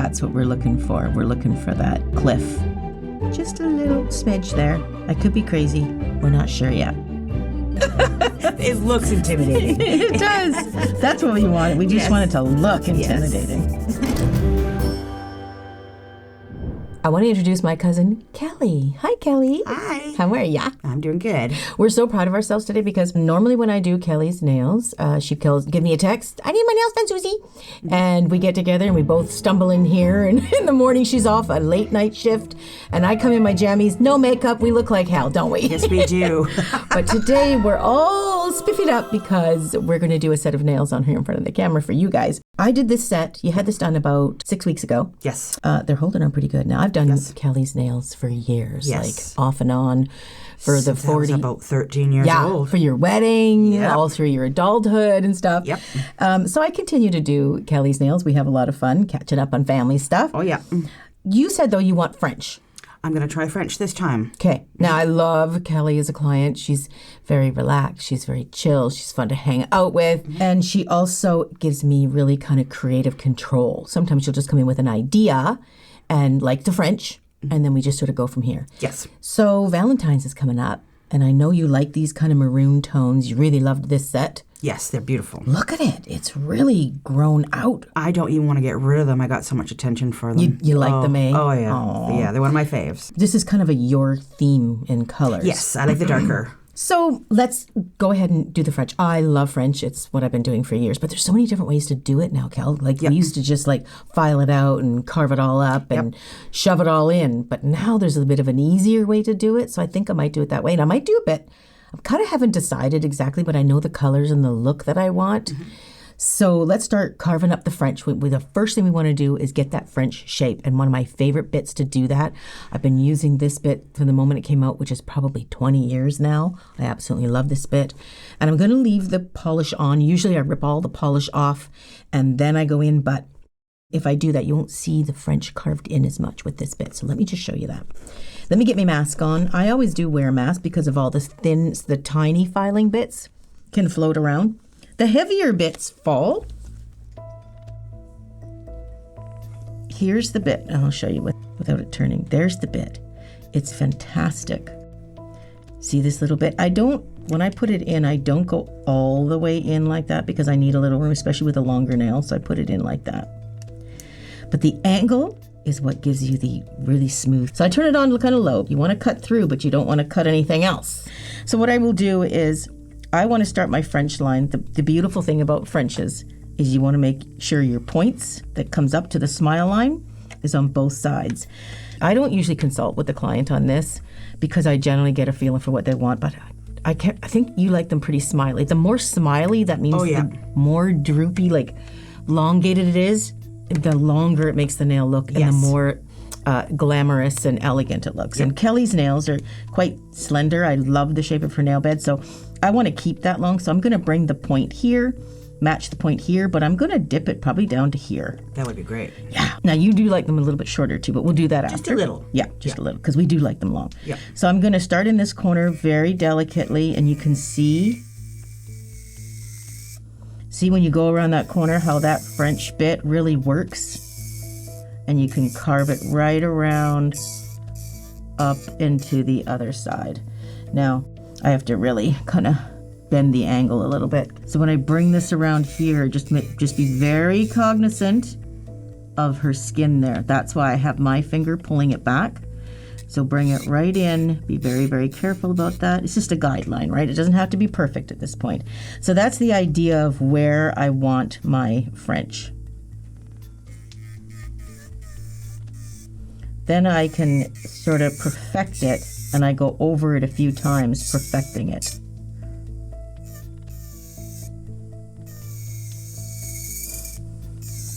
That's what we're looking for. We're looking for that cliff. Just a little smidge there. I could be crazy. We're not sure yet. It looks intimidating. It does. That's what we want. We just want it to look intimidating. I want to introduce my cousin, Kelly. Hi, Kelly. Hi. How are ya? I'm doing good. We're so proud of ourselves today because normally when I do Kelly's nails, she'll give me a text, I need my nails done, Suzie. And we get together and we both stumble in here. And in the morning, she's off a late night shift. And I come in my jammies, no makeup. We look like hell, don't we? Yes, we do. But today, we're all spiffied up because we're going to do a set of nails on here in front of the camera for you guys. I did this set. You had this done about 6 weeks ago. Yes. They're holding on pretty good. Now, I've done Kelly's nails for years, like off and on for the 40. I was about 13 years old. For your wedding, all through your adulthood and stuff. Yep. So I continue to do Kelly's nails. We have a lot of fun catching up on family stuff. Oh, yeah. You said, though, you want French. I'm going to try French this time. Okay. Now, I love Kelly as a client. She's very relaxed. She's very chill. She's fun to hang out with. And she also gives me really kind of creative control. Sometimes she'll just come in with an idea and like the French, and then we just sort of go from here. Yes. So Valentine's is coming up, and I know you like these kind of maroon tones. You really loved this set. Yes, they're beautiful. Look at it. It's really grown out. I don't even want to get rid of them. I got so much attention for them. You like them, eh? Oh, yeah. Aww. Yeah, they're one of my faves. This is kind of your theme in colors. Yes, I like the darker. So let's go ahead and do the French. I love French. It's what I've been doing for years. But there's so many different ways to do it now, Kel. Like we used to just like file it out and carve it all up and shove it all in. But now there's a bit of an easier way to do it. So I think I might do it that way. And I might do a bit. I kind of haven't decided exactly, but I know the colors and the look that I want. So let's start carving up the French. The first thing we want to do is get that French shape. And one of my favorite bits to do that, I've been using this bit from the moment it came out, which is probably 20 years now. I absolutely love this bit. And I'm going to leave the polish on. Usually I rip all the polish off and then I go in, but if I do that, you won't see the French carved in as much with this bit. So let me just show you that. Let me get my mask on. I always do wear a mask because of all the tiny filing bits can float around. The heavier bits fall. Here's the bit, and I'll show you without it turning. There's the bit. It's fantastic. See this little bit? When I put it in, I don't go all the way in like that because I need a little room, especially with a longer nail, so I put it in like that. But the angle is what gives you the really smooth. So I turn it on kind of low. You want to cut through, but you don't want to cut anything else. So what I will do is I want to start my French line. The beautiful thing about Frenches is you want to make sure your points that comes up to the smile line is on both sides. I don't usually consult with the client on this because I generally get a feeling for what they want, but I think you like them pretty smiley. The more smiley, that means the more droopy, like elongated it is, the longer it makes the nail look and the more glamorous and elegant it looks. And Kelly's nails are quite slender. I love the shape of her nail bed, so I want to keep that long. So I'm going to bring the point here, match the point here, but I'm going to dip it probably down to here. That would be great. Yeah. Now you do like them a little bit shorter too, but we'll do that after. Just a little. Yeah, just a little, because we do like them long. Yeah. So I'm going to start in this corner very delicately, and you can see when you go around that corner how that French bit really works. And you can carve it right around up into the other side. Now, I have to really kind of bend the angle a little bit. So when I bring this around here, just be very cognizant of her skin there. That's why I have my finger pulling it back. So bring it right in. Be very, very careful about that. It's just a guideline, right? It doesn't have to be perfect at this point. So that's the idea of where I want my French. Then I can sort of perfect it, and I go over it a few times, perfecting it.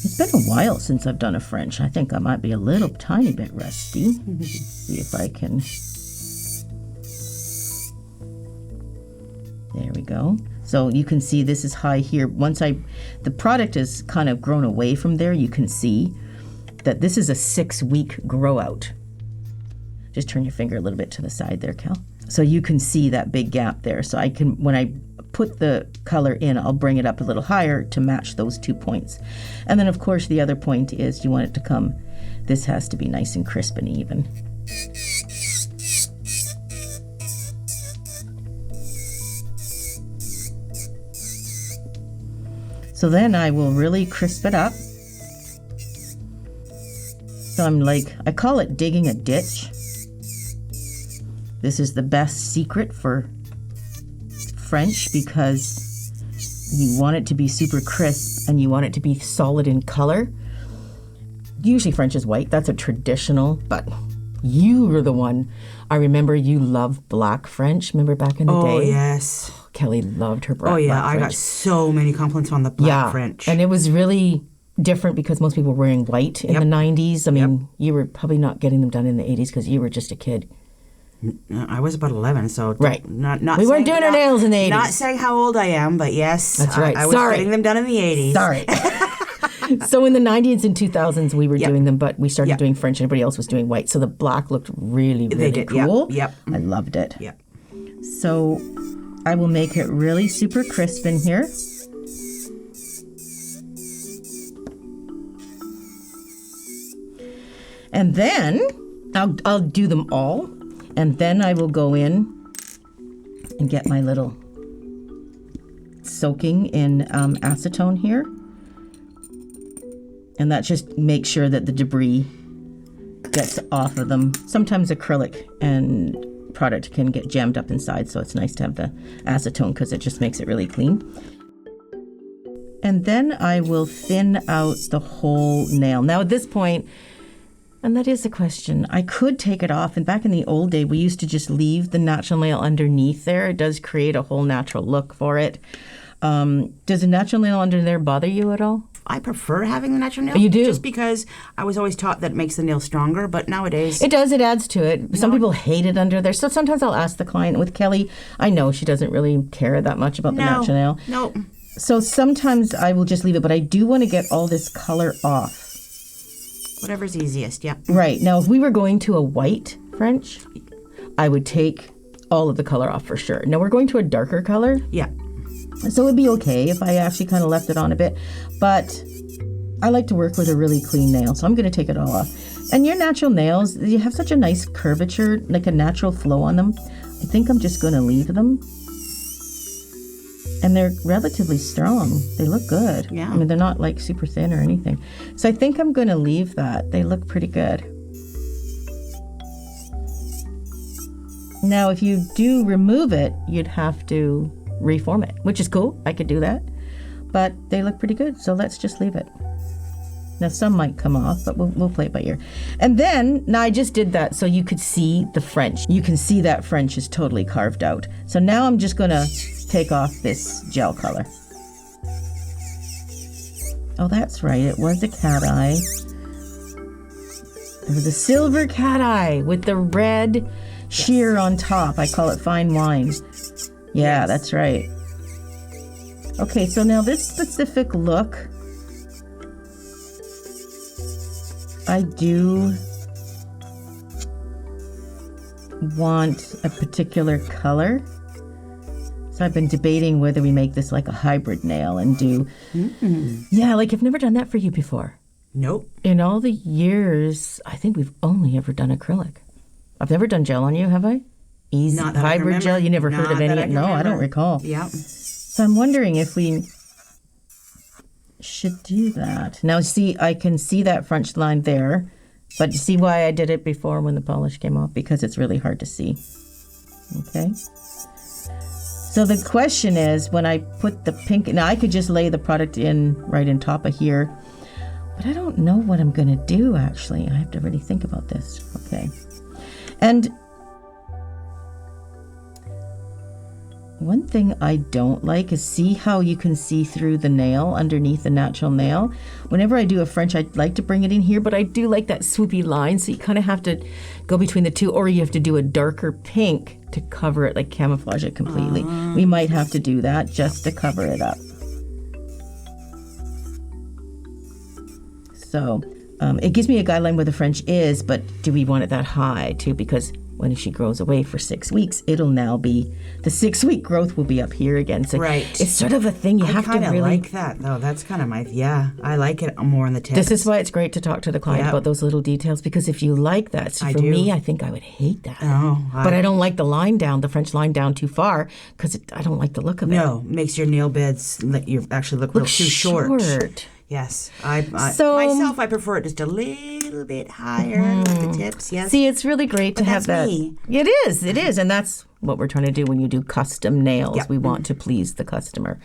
It's been a while since I've done a French. I think I might be a little tiny bit rusty. See if I can. There we go. So you can see this is high here. The product is kind of grown away from there, you can see that this is a 6-week grow out. Just turn your finger a little bit to the side there, Cal. So you can see that big gap there. So when I put the color in, I'll bring it up a little higher to match those 2 points. And then of course the other point is you want it to come, this has to be nice and crisp and even. So then I will really crisp it up. So I'm like, I call it digging a ditch. This is the best secret for French because you want it to be super crisp and you want it to be solid in color. Usually French is white, that's a traditional, but you were the one. I remember you loved black French, remember back in the day? Oh, yes. Kelly loved her black Oh, yeah, black I French. got so many compliments on the black French. And it was really different because most people were wearing white in the 90s. I mean, you were probably not getting them done in the 80s because you were just a kid. I was about 11, so right. Not we weren't doing our nails in the 80s. Not saying how old I am, but yes, that's right. I was getting them done in the 80s. Sorry. So in the 90s and 2000s, we were doing them, but we started doing French. Everybody else was doing white, so the black looked really, really cool. Yep. I loved it. Yep. So I will make it really super crisp in here. And then I'll do them all, and then I will go in and get my little soaking in acetone here. And that just makes sure that the debris gets off of them. Sometimes acrylic and product can get jammed up inside, so it's nice to have the acetone because it just makes it really clean. And then I will thin out the whole nail. Now at this point, and that is the question, I could take it off, and back in the old day we used to just leave the natural nail underneath there. It does create a whole natural look for it. Does a natural nail under there bother you at all? I prefer having the natural nail. You do? Just because I was always taught that it makes the nail stronger, but nowadays... It does, it adds to it. Some people hate it under there. So sometimes I'll ask the client. With Kelly, I know she doesn't really care that much about the natural nail. No. So sometimes I will just leave it, but I do want to get all this color off. Whatever's easiest, yeah. Right. Now, if we were going to a white French, I would take all of the color off for sure. Now, we're going to a darker color. Yeah. So it'd be okay if I actually kind of left it on a bit, but I like to work with a really clean nail, so I'm going to take it all off. And your natural nails, you have such a nice curvature, like a natural flow on them. I think I'm just going to leave them. And they're relatively strong. They look good. Yeah. I mean, they're not like super thin or anything. So I think I'm going to leave that. They look pretty good. Now, if you do remove it, you'd have to reform it, which is cool. I could do that, but they look pretty good, so let's just leave it. Now some might come off, but we'll play it by ear. And then, now I just did that so you could see the French. You can see that French is totally carved out. So now I'm just gonna take off this gel color. Oh, that's right, it was a cat eye. It was a silver cat eye with the red sheer on top. I call it fine wine. Yeah, that's right. Okay, so now this specific look, I do want a particular color. So I've been debating whether we make this like a hybrid nail and do... Yeah, like I've never done that for you before. Nope. In all the years, I think we've only ever done acrylic. I've never done gel on you, have I? Easy Not that hybrid gel? You never heard of any? No, I don't recall. Yeah. So I'm wondering if we should do that. Now, see, I can see that French line there, but you see why I did it before when the polish came off? Because it's really hard to see. Okay. So the question is, when I put the pink, now I could just lay the product in right on top of here, but I don't know what I'm going to do, actually. I have to really think about this. Okay. And one thing I don't like is see how you can see through the nail underneath the natural nail. Whenever I do a French, I'd like to bring it in here, but I do like that swoopy line, so you kind of have to go between the two, or you have to do a darker pink to cover it, like camouflage it completely. We might have to do that just to cover it up. So it gives me a guideline where the French is, but do we want it that high too? Because when she grows away for 6 weeks, it'll now be, the 6-week growth will be up here again. So Right. it's sort of a thing you have to really... I like that, though. That's kind of my, I like it more on the tips. This is why it's great to talk to the client about those little details, because if you like that, so for me, I think I would hate that. But I don't like the line down, the French line down too far, because I don't like the look of it. No, makes your nail beds, you actually look too short. Yes. Myself, I prefer it just a little bit higher with the tips. Yes. See, it's really great to have that. Me. It is. And that's what we're trying to do when you do custom nails. We want to please the customer.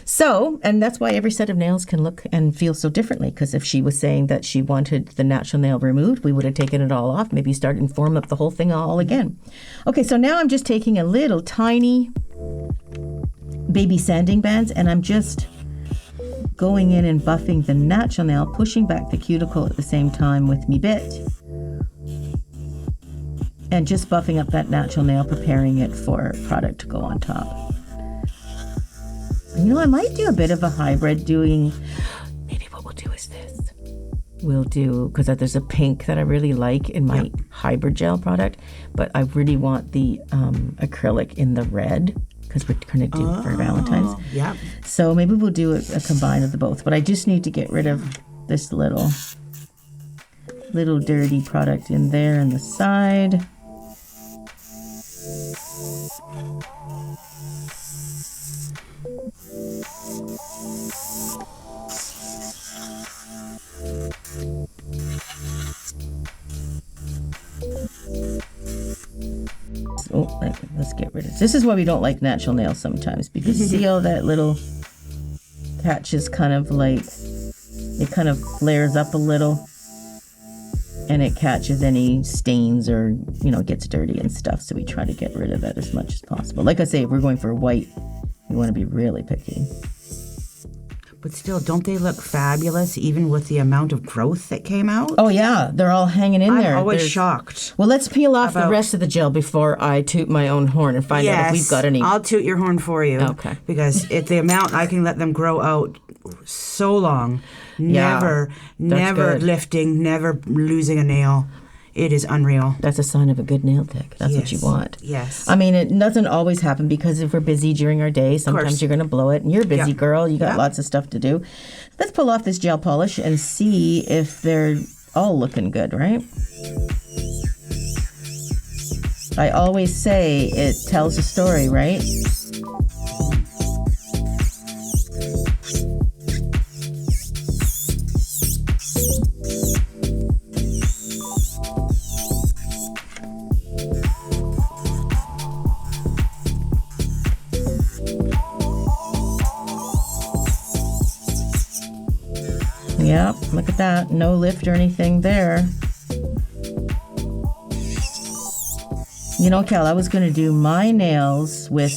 So, and that's why every set of nails can look and feel so differently, because if she was saying that she wanted the natural nail removed, we would have taken it all off, maybe start and form up the whole thing all again. Okay, so now I'm just taking a little tiny baby sanding bands, and I'm just going in and buffing the natural nail, pushing back the cuticle at the same time with me bit, and just buffing up that natural nail, preparing it for product to go on top. I might do a bit of a hybrid maybe what we'll do is this. We'll do, because there's a pink that I really like in my hybrid gel product, but I really want the acrylic in the red, because we're going to do for Valentine's. Yeah. So maybe we'll do a combine of the both. But I just need to get rid of this little dirty product in there on the side. Let's get rid of this. This is why we don't like natural nails sometimes, because see how that little catches kind of like, it kind of flares up a little and it catches any stains or, gets dirty and stuff. So we try to get rid of that as much as possible. Like I say, if we're going for white, we want to be really picky. But still, don't they look fabulous, even with the amount of growth that came out? Oh, yeah. They're all hanging in there. I'm always shocked. Well, let's peel off the rest of the gel before I toot my own horn and find out if we've got any. I'll toot your horn for you. Okay. Because the amount I can let them grow out so long, never lifting, never losing a nail. It is unreal. That's a sign of a good nail tech. That's what you want. Yes. I mean, it doesn't always happen, because if we're busy during our day, sometimes you're going to blow it. And you're a busy girl. You got lots of stuff to do. Let's pull off this gel polish and see if they're all looking good, right? I always say it tells a story, right? Yep, look at that. No lift or anything there. Cal, I was going to do my nails with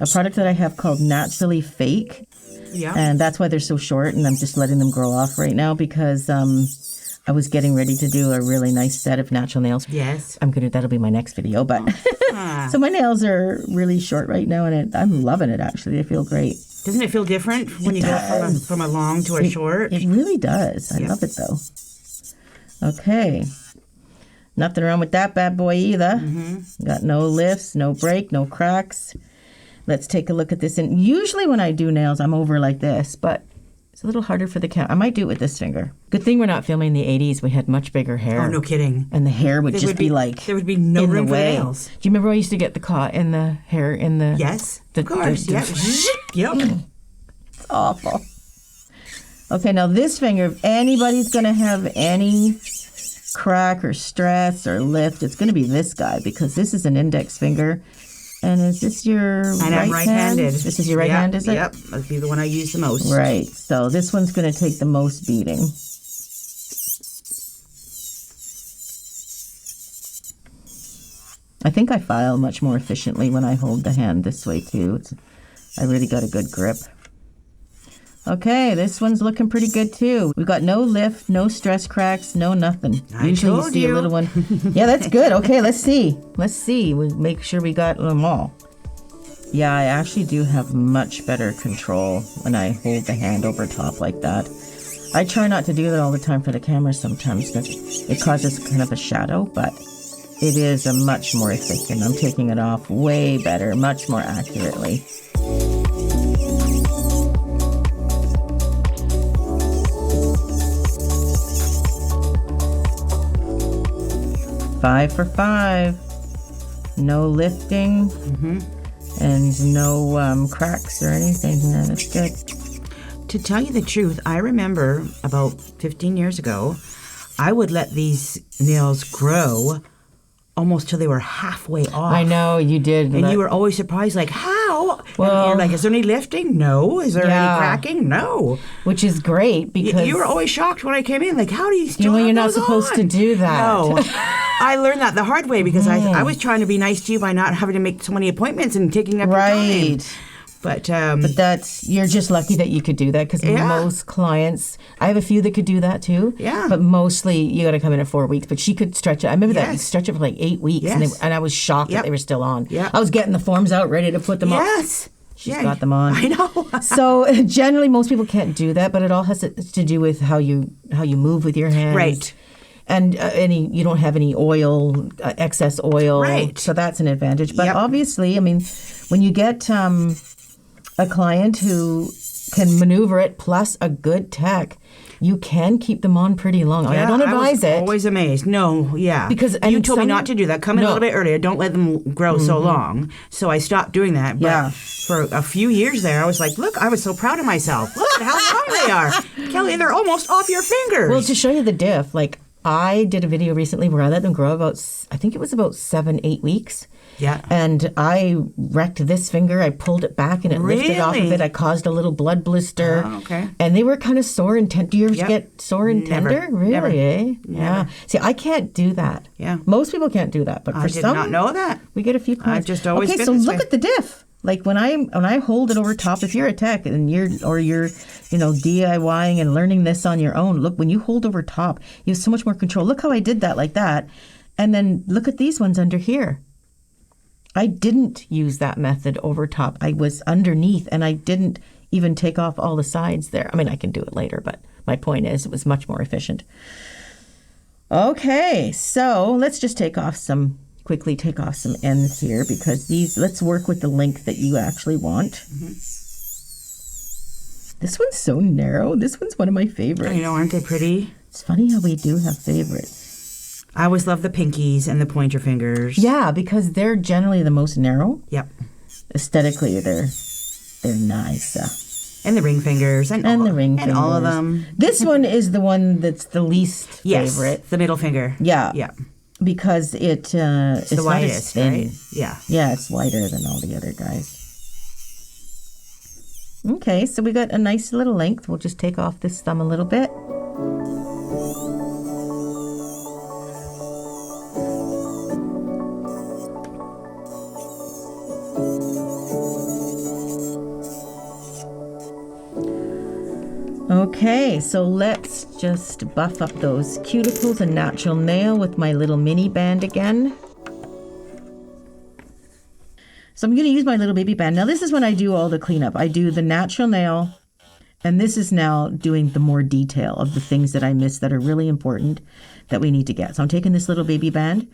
a product that I have called Naturally Fake. Yeah. And that's why they're so short, and I'm just letting them grow off right now, because I was getting ready to do a really nice set of natural nails. Yes. That'll be my next video, but so my nails are really short right now, and I'm loving it, actually. They feel great. Doesn't it feel different when you go from a long to a short? It really does. I love it, though. Okay. Nothing wrong with that bad boy either. Mm-hmm. Got no lifts, no break, no cracks. Let's take a look at this. And usually when I do nails, I'm over like this, but it's a little harder for the camera. I might do it with this finger. Good thing we're not filming the 80s. We had much bigger hair. Oh, no kidding. And the hair would just be like there would be no room for nails. Do you remember I used to get the caught in the hair in the... Yes, of course. Yep. It's awful. Okay, now this finger, if anybody's going to have any crack or stress or lift, it's going to be this guy, because this is an index finger. And is this your right hand? I'm right-handed. This is your right hand, is it? Yep, that'd be the one I use the most. Right, so this one's going to take the most beating. I think I file much more efficiently when I hold the hand this way, too. I really got a good grip. Okay, this one's looking pretty good, too. We've got no lift, no stress cracks, no nothing. Usually you see a little one. Yeah, that's good. Okay, let's see. We'll make sure we got them all. Yeah, I actually do have much better control when I hold the hand over top like that. I try not to do that all the time for the camera sometimes because it causes kind of a shadow, but it is a much more efficient. I'm taking it off way better, much more accurately. Five for 5. No lifting. And no cracks or anything. No, that's good. To tell you the truth, I remember about 15 years ago, I would let these nails grow almost till they were halfway off. I know, you did. And you were always surprised, like, how? Well, and you're like, is there any lifting? No. Is there any cracking? No. Which is great because... You were always shocked when I came in, like, how do you still you're have not those supposed on? to do that. No. I learned that the hard way because I was trying to be nice to you by not having to make so many appointments and taking up your time. But you're just lucky that you could do that because most clients, I have a few that could do that too. Yeah. But mostly you got to come in at 4 weeks. But she could stretch it. I remember that stretch it for like 8 weeks, and I was shocked that they were still on. Yeah. I was getting the forms out ready to put them on. Yes. She's got them on. I know. So generally, most people can't do that, but it all has to do with how you move with your hands. Right. And you don't have any oil, excess oil. Right. So that's an advantage. But obviously, I mean, when you get a client who can maneuver it plus a good tech, you can keep them on pretty long. I don't advise it. Always amazed. No, because you told me not to do that. Come in a little bit earlier. Don't let them grow so long. So I stopped doing that. But for a few years there, I was like, look, I was so proud of myself. Look at how long they are. Kelly, they're almost off your fingers. Well, to show you the diff, like I did a video recently where I let them grow about 7-8 weeks. Yeah. And I wrecked this finger. I pulled it back and it lifted off of it. I caused a little blood blister. Oh, okay. And they were kind of sore and tender. Do you ever get sore and tender? Really, Never. eh? Yeah. See, I can't do that. Yeah. Most people can't do that. But for some, I did not know that. We get a few clients. I've just always been so this look way. at the diff. Like when I hold it over top, if you're a tech and you're DIYing and learning this on your own, look, when you hold over top, you have so much more control. Look how I did that like that. And then look at these ones under here. I didn't use that method over top. I was underneath and I didn't even take off all the sides there. I mean, I can do it later, but my point is it was much more efficient. Okay, so let's just quickly take off some ends here because let's work with the length that you actually want. This one's so narrow. This one's one of my favorites. I know, aren't they pretty? It's funny how we do have favorites. I always love the pinkies and the pointer fingers. Yeah, because they're generally the most narrow. Yep. Aesthetically, they're nice. And the ring fingers. And the ring fingers. And all of them. This one is the one that's the least favorite. The middle finger. Yeah. Yeah. Because it's the widest, right? Yeah. Yeah, it's wider than all the other guys. Okay, so we got a nice little length. We'll just take off this thumb a little bit. Okay, so let's just buff up those cuticles and natural nail with my little mini band again. So I'm going to use my little baby band. Now this is when I do all the cleanup. I do the natural nail, and this is now doing the more detail of the things that I missed that are really important that we need to get. So I'm taking this little baby band,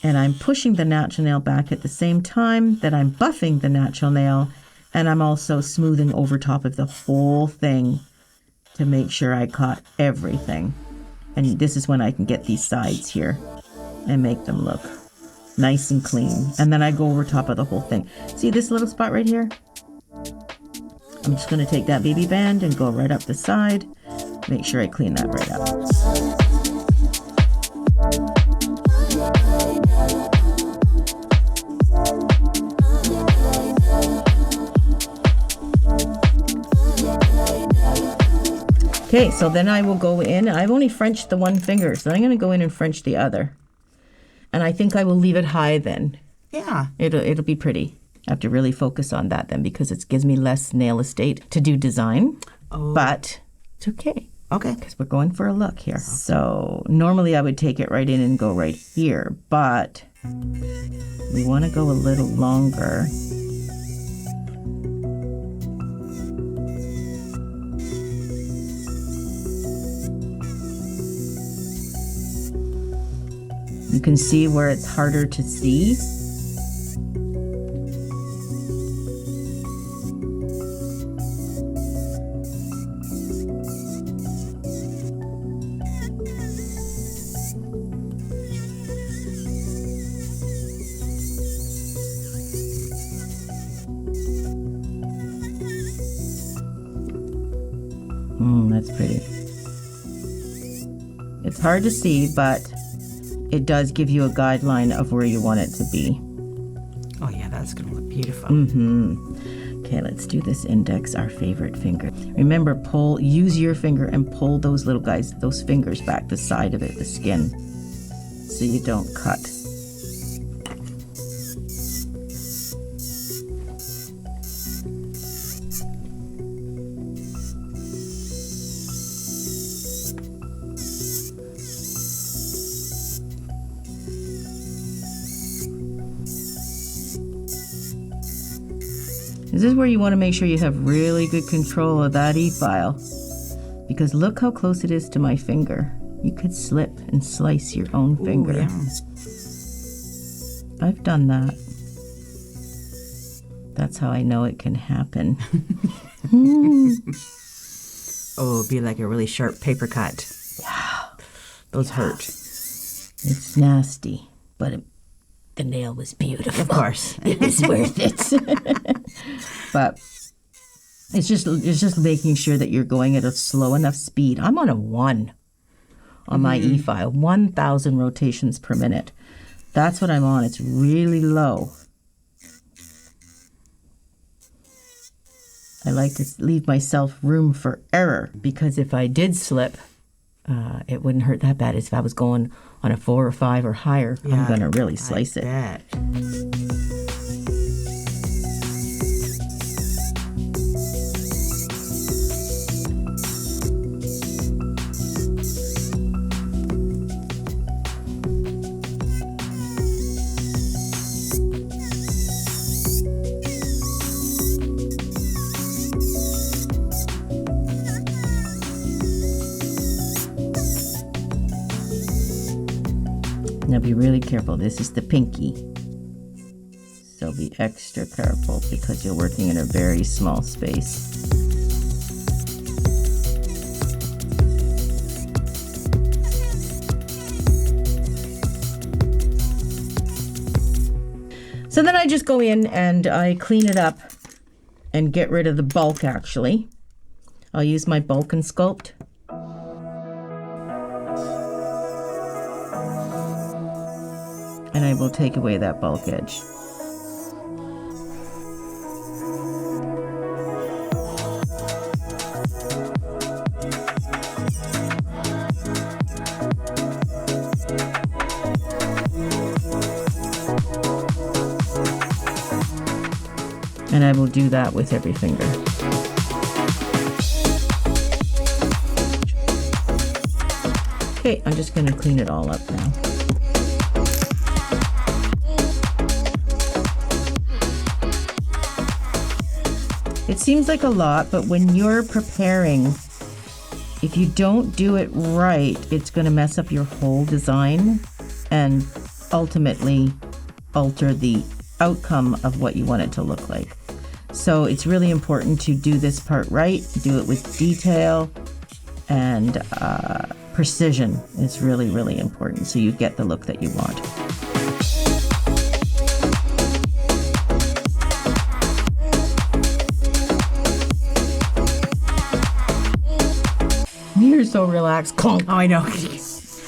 and I'm pushing the natural nail back at the same time that I'm buffing the natural nail, and I'm also smoothing over top of the whole thing to make sure I caught everything. And this is when I can get these sides here and make them look nice and clean. And then I go over top of the whole thing. See this little spot right here? I'm just going to take that baby band and go right up the side. Make sure I clean that right up. Okay, so then I will go in. I've only Frenched the one finger, so I'm going to go in and French the other. And I think I will leave it high then. Yeah. It'll be pretty. I have to really focus on that then because it gives me less nail estate to do design. Oh. But it's okay. Okay. Because we're going for a look here. Okay. So normally I would take it right in and go right here, but we want to go a little longer. You can see where it's harder to see. That's pretty. It's hard to see, but it does give you a guideline of where you want it to be. Oh yeah, that's gonna look beautiful. Okay, let's do this index, our favorite finger. Remember, use your finger and pull those little guys, those fingers back, the side of it, the skin, so you don't cut. This is where you want to make sure you have really good control of that E-file, because look how close it is to my finger. You could slip and slice your own finger. Yeah. I've done that. That's how I know it can happen. Oh, it'd be like a really sharp paper cut. Yeah. Those hurt. It's nasty, but the nail was beautiful. Of course. It was worth it. But it's just making sure that you're going at a slow enough speed. I'm on a 1 on my E-file, 1,000 rotations per minute. That's what I'm on. It's really low. I like to leave myself room for error, because if I did slip, it wouldn't hurt that bad as if I was going on a 4 or 5 or higher. Yeah, I'm going to really slice it. Bet. Now be really careful. This is the pinky. So be extra careful because you're working in a very small space. So then I just go in and I clean it up and get rid of the bulk actually. I'll use my bulk and sculpt. And I will take away that bulk edge. And I will do that with every finger. Okay, I'm just going to clean it all up now. It seems like a lot, but when you're preparing, if you don't do it right, it's going to mess up your whole design and ultimately alter the outcome of what you want it to look like. So it's really important to do this part right, do it with detail, and precision is really, really important so you get the look that you want. You're so relaxed. Oh, I know.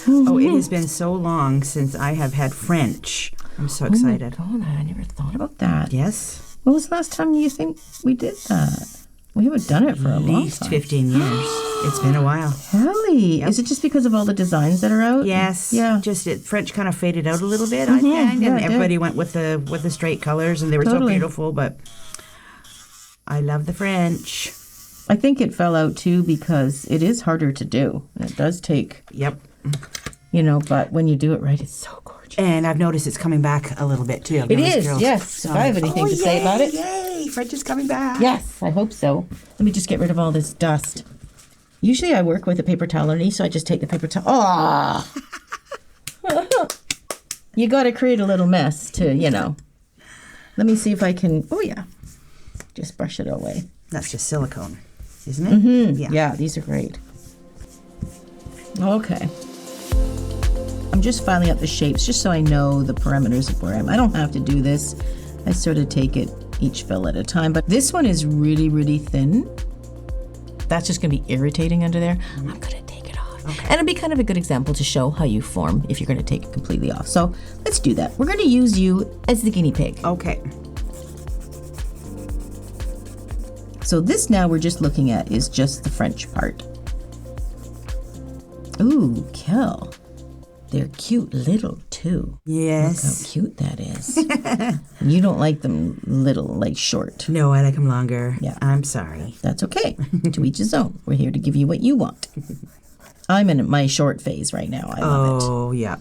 Oh, it has been so long since I have had French. I'm so excited. Oh my God, I never thought about that. Yes. When was the last time you think we did that? We haven't done it for a long time. At least 15 years. It's been a while. Really? Yep. Is it just because of all the designs that are out? Yes. Yeah. Just French kind of faded out a little bit, I think. Yeah, and everybody went with the straight colors, and they were so beautiful. But I love the French. I think it fell out too because it is harder to do. It does take. Yep. But when you do it right, it's so gorgeous. And I've noticed it's coming back a little bit too. It is, yes. If I have anything to say about it. Yay! French is coming back. Yes, I hope so. Let me just get rid of all this dust. Usually I work with a paper towel underneath, so I just take the paper towel. Oh! You got to create a little mess to, Let me see if I can, just brush it away. That's just silicone, isn't it? Mm-hmm. Yeah, these are great. Okay. I'm just filing out the shapes just so I know the parameters of where I don't have to do this. I sort of take it each fill at a time, but this one is really, really thin. That's just going to be irritating under there. I'm going to take it off. Okay. And it'll be kind of a good example to show how you form if you're going to take it completely off. So let's do that. We're going to use you as the guinea pig. Okay. So this now we're just looking at is just the French part. Ooh, Kel. They're cute little too. Yes. Look how cute that is. You don't like them little, like short. No, I like them longer. Yeah. I'm sorry. That's okay. To each his own. We're here to give you what you want. I'm in my short phase right now. I love it. Oh, yeah.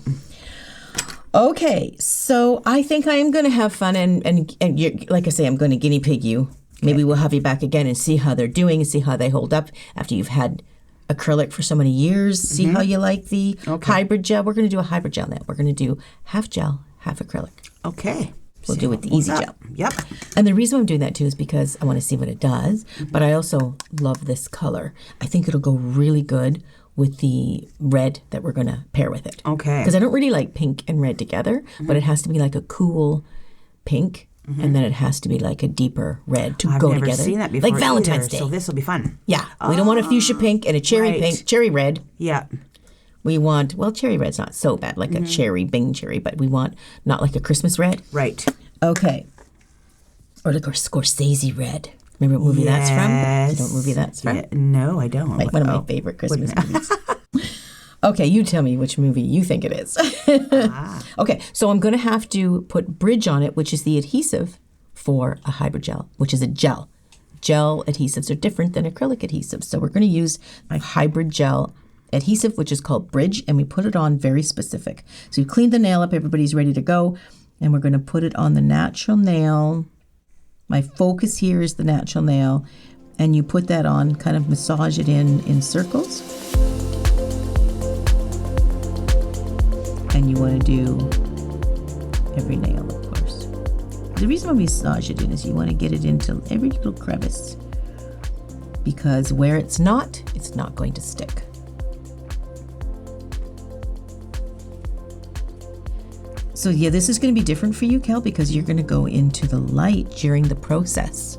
Okay, so I think I am going to have fun and you're, like I say, I'm going to guinea pig you. Maybe we'll have you back again and see how they're doing and see how they hold up after you've had acrylic for so many years. See how you like the hybrid gel. We're going to do a hybrid gel now. We're going to do half gel, half acrylic. Okay. We'll do it the easy gel. Yep. And the reason I'm doing that too is because I want to see what it does, but I also love this color. I think it'll go really good with the red that we're going to pair with it. Okay. Because I don't really like pink and red together, but it has to be like a cool pink. And then it has to be like a deeper red to go together. I've never seen that before. Like Valentine's Day. So this will be fun. Yeah. We don't want a fuchsia pink and a cherry pink, cherry red. Yeah. We want, cherry red's not so bad, like a cherry, Bing cherry, but we want not like a Christmas red. Right. Okay. Or like a Scorsese red. Remember what movie that's from? You know what movie that's from? Yeah, no, I don't. Like one of my favorite Christmas movies. Okay, you tell me which movie you think it is. Okay, so I'm going to have to put bridge on it, which is the adhesive for a hybrid gel, which is a gel. Gel adhesives are different than acrylic adhesives. So we're going to use a hybrid gel adhesive, which is called bridge, and we put it on very specific. So you clean the nail up, everybody's ready to go, and we're going to put it on the natural nail. My focus here is the natural nail, and you put that on, kind of massage it in circles. And you want to do every nail, of course. The reason why we massage it in is you want to get it into every little crevice, because where it's not going to stick. So yeah, this is going to be different for you, Kel, because you're going to go into the light during the process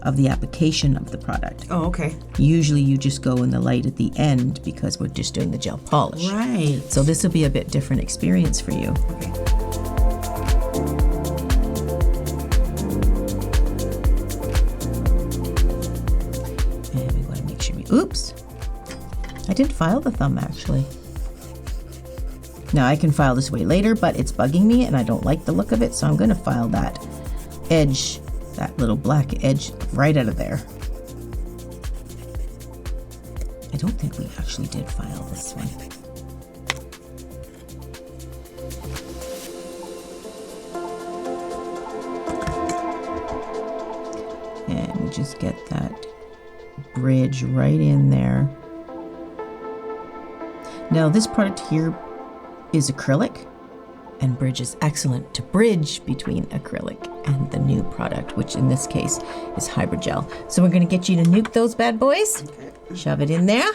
of the application of the product. Oh, okay. Usually you just go in the light at the end because we're just doing the gel polish. Right. So this will be a bit different experience for you. Okay. And we want to make sure oops! I didn't file the thumb actually. Now I can file this way later, but it's bugging me and I don't like the look of it, so I'm going to file that edge, that little black edge right out of there. I don't think we actually did file this one. And we just get that bridge right in there. Now this product here is acrylic, and bridge is excellent to bridge between acrylic and the new product, which in this case is hybrid gel. So we're going to get you to nuke those bad boys. Okay. Shove it in there.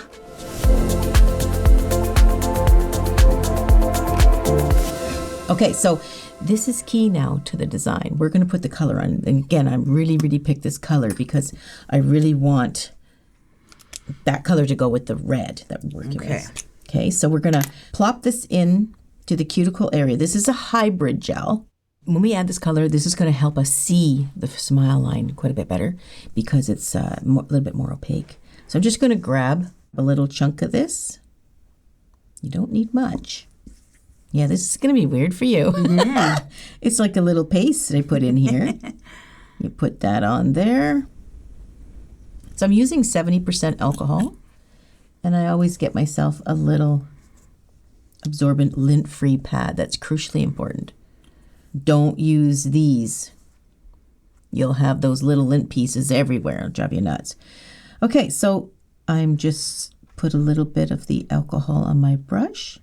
Okay, so this is key now to the design. We're going to put the color on. And again, I really picked this color because I really want that color to go with the red that we're working with. Okay, so we're going to plop this in to the cuticle area. This is a hybrid gel. When we add this color, this is going to help us see the smile line quite a bit better because it's a little bit more opaque. So I'm just going to grab a little chunk of this. You don't need much. Yeah, this is going to be weird for you. Yeah. It's like a little paste that I put in here. You put that on there. So I'm using 70% alcohol. And I always get myself a little absorbent lint-free pad. That's crucially important. Don't use these. You'll have those little lint pieces everywhere. It'll drive you nuts. Okay, so I'm just put a little bit of the alcohol on my brush.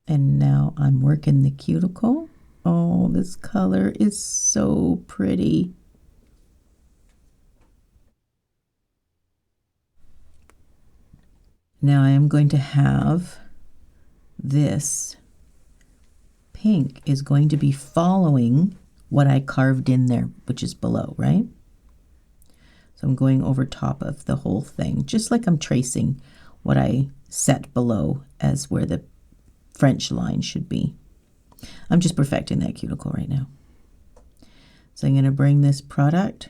And now I'm working the cuticle. Oh, this color is so pretty. Now I am going to have this pink is going to be following what I carved in there, which is below, right? So I'm going over top of the whole thing, just like I'm tracing what I set below as where the French line should be. I'm just perfecting that cuticle right now. So I'm going to bring this product.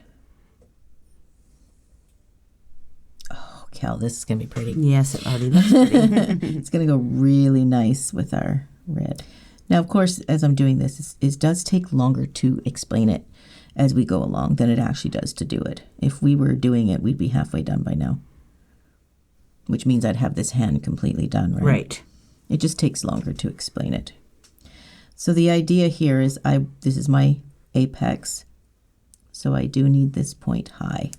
Oh, Cal, this is going to be pretty. Yes, it already looks pretty. It's going to go really nice with our red. Now, of course, as I'm doing this, it does take longer to explain it as we go along than it actually does to do it. If we were doing it, we'd be halfway done by now, which means I'd have this hand completely done, right? Right. It just takes longer to explain it. So the idea here is this is my apex, so I do need this point high.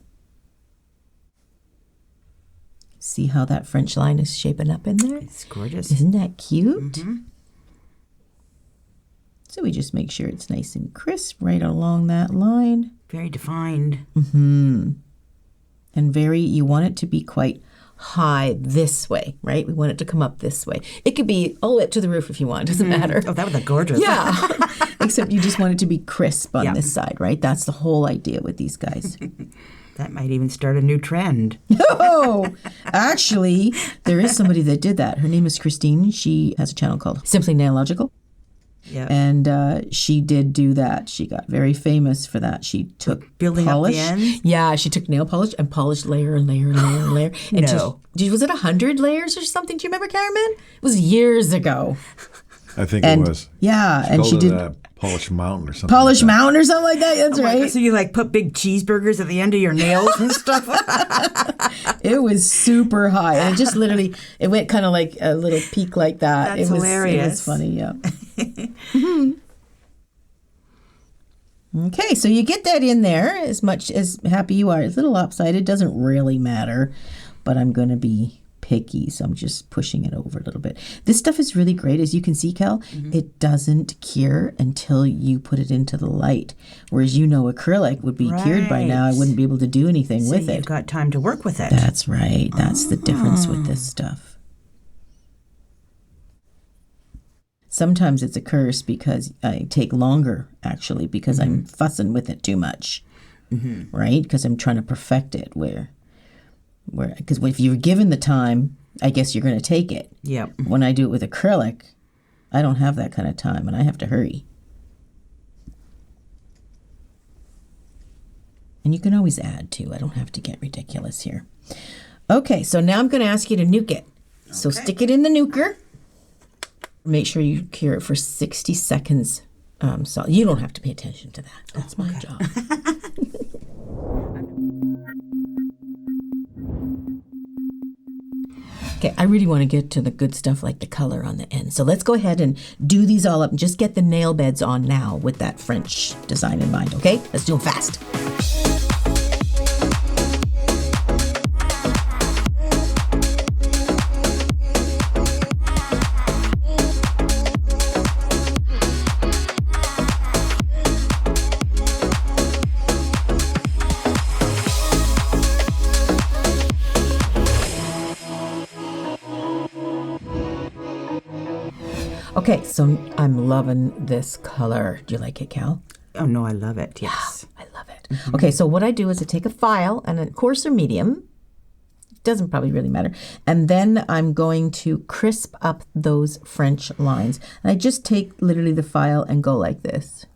See how that French line is shaping up in there? It's gorgeous. Isn't that cute? Mm-hmm. So we just make sure it's nice and crisp right along that line. Very defined. Mm-hmm. And you want it to be quite high this way, right? We want it to come up this way. It could be all the way up to the roof if you want. It doesn't matter. Oh, that would look gorgeous. Yeah. Except you just want it to be crisp on this side, right? That's the whole idea with these guys. That might even start a new trend. Oh, actually, there is somebody that did that. Her name is Christine. She has a channel called Simply Nailogical. Yeah. And she did do that. She got very famous for that. She took building polish. up the ends? Yeah, she took nail polish and polished layer and layer and layer and layer. And No. was it 100 layers or something? Do you remember, Caramel? It was years ago. I think it was. Yeah, and she did Polish Mountain or something. Polish like that. Mountain or something like that. That's right. God, so you like put big cheeseburgers at the end of your nails and stuff? It was super high. And it just literally, it went kind of like a little peak like that. That's hilarious. It was funny, yeah. Okay, so you get that in there as much as happy you are. It's a little lopsided, doesn't really matter, but I'm going to be picky, so I'm just pushing it over a little bit. This stuff is really great. As you can see, Cal, it doesn't cure until you put it into the light. Whereas acrylic would be cured by now. I wouldn't be able to do anything with it. You've got time to work with it. That's right. That's the difference with this stuff. Sometimes it's a curse because I take longer, actually, because I'm fussing with it too much, right? Because I'm trying to perfect it because if you're given the time, I guess you're going to take it. Yep. When I do it with acrylic, I don't have that kind of time, and I have to hurry. And you can always add, too. I don't have to get ridiculous here. Okay, so now I'm going to ask you to nuke it. So stick it in the nuker. Make sure you cure it for 60 seconds. So you don't have to pay attention to that. That's my job. Okay, I really want to get to the good stuff like the color on the end. So let's go ahead and do these all up and just get the nail beds on now with that French design in mind, okay? Let's do them fast. Okay, so I'm loving this color. Do you like it, Cal? Oh, no, I love it. Yes. I love it. Okay, so what I do is I take a file and a coarse or medium. It doesn't probably really matter. And then I'm going to crisp up those French lines. And I just take literally the file and go like this.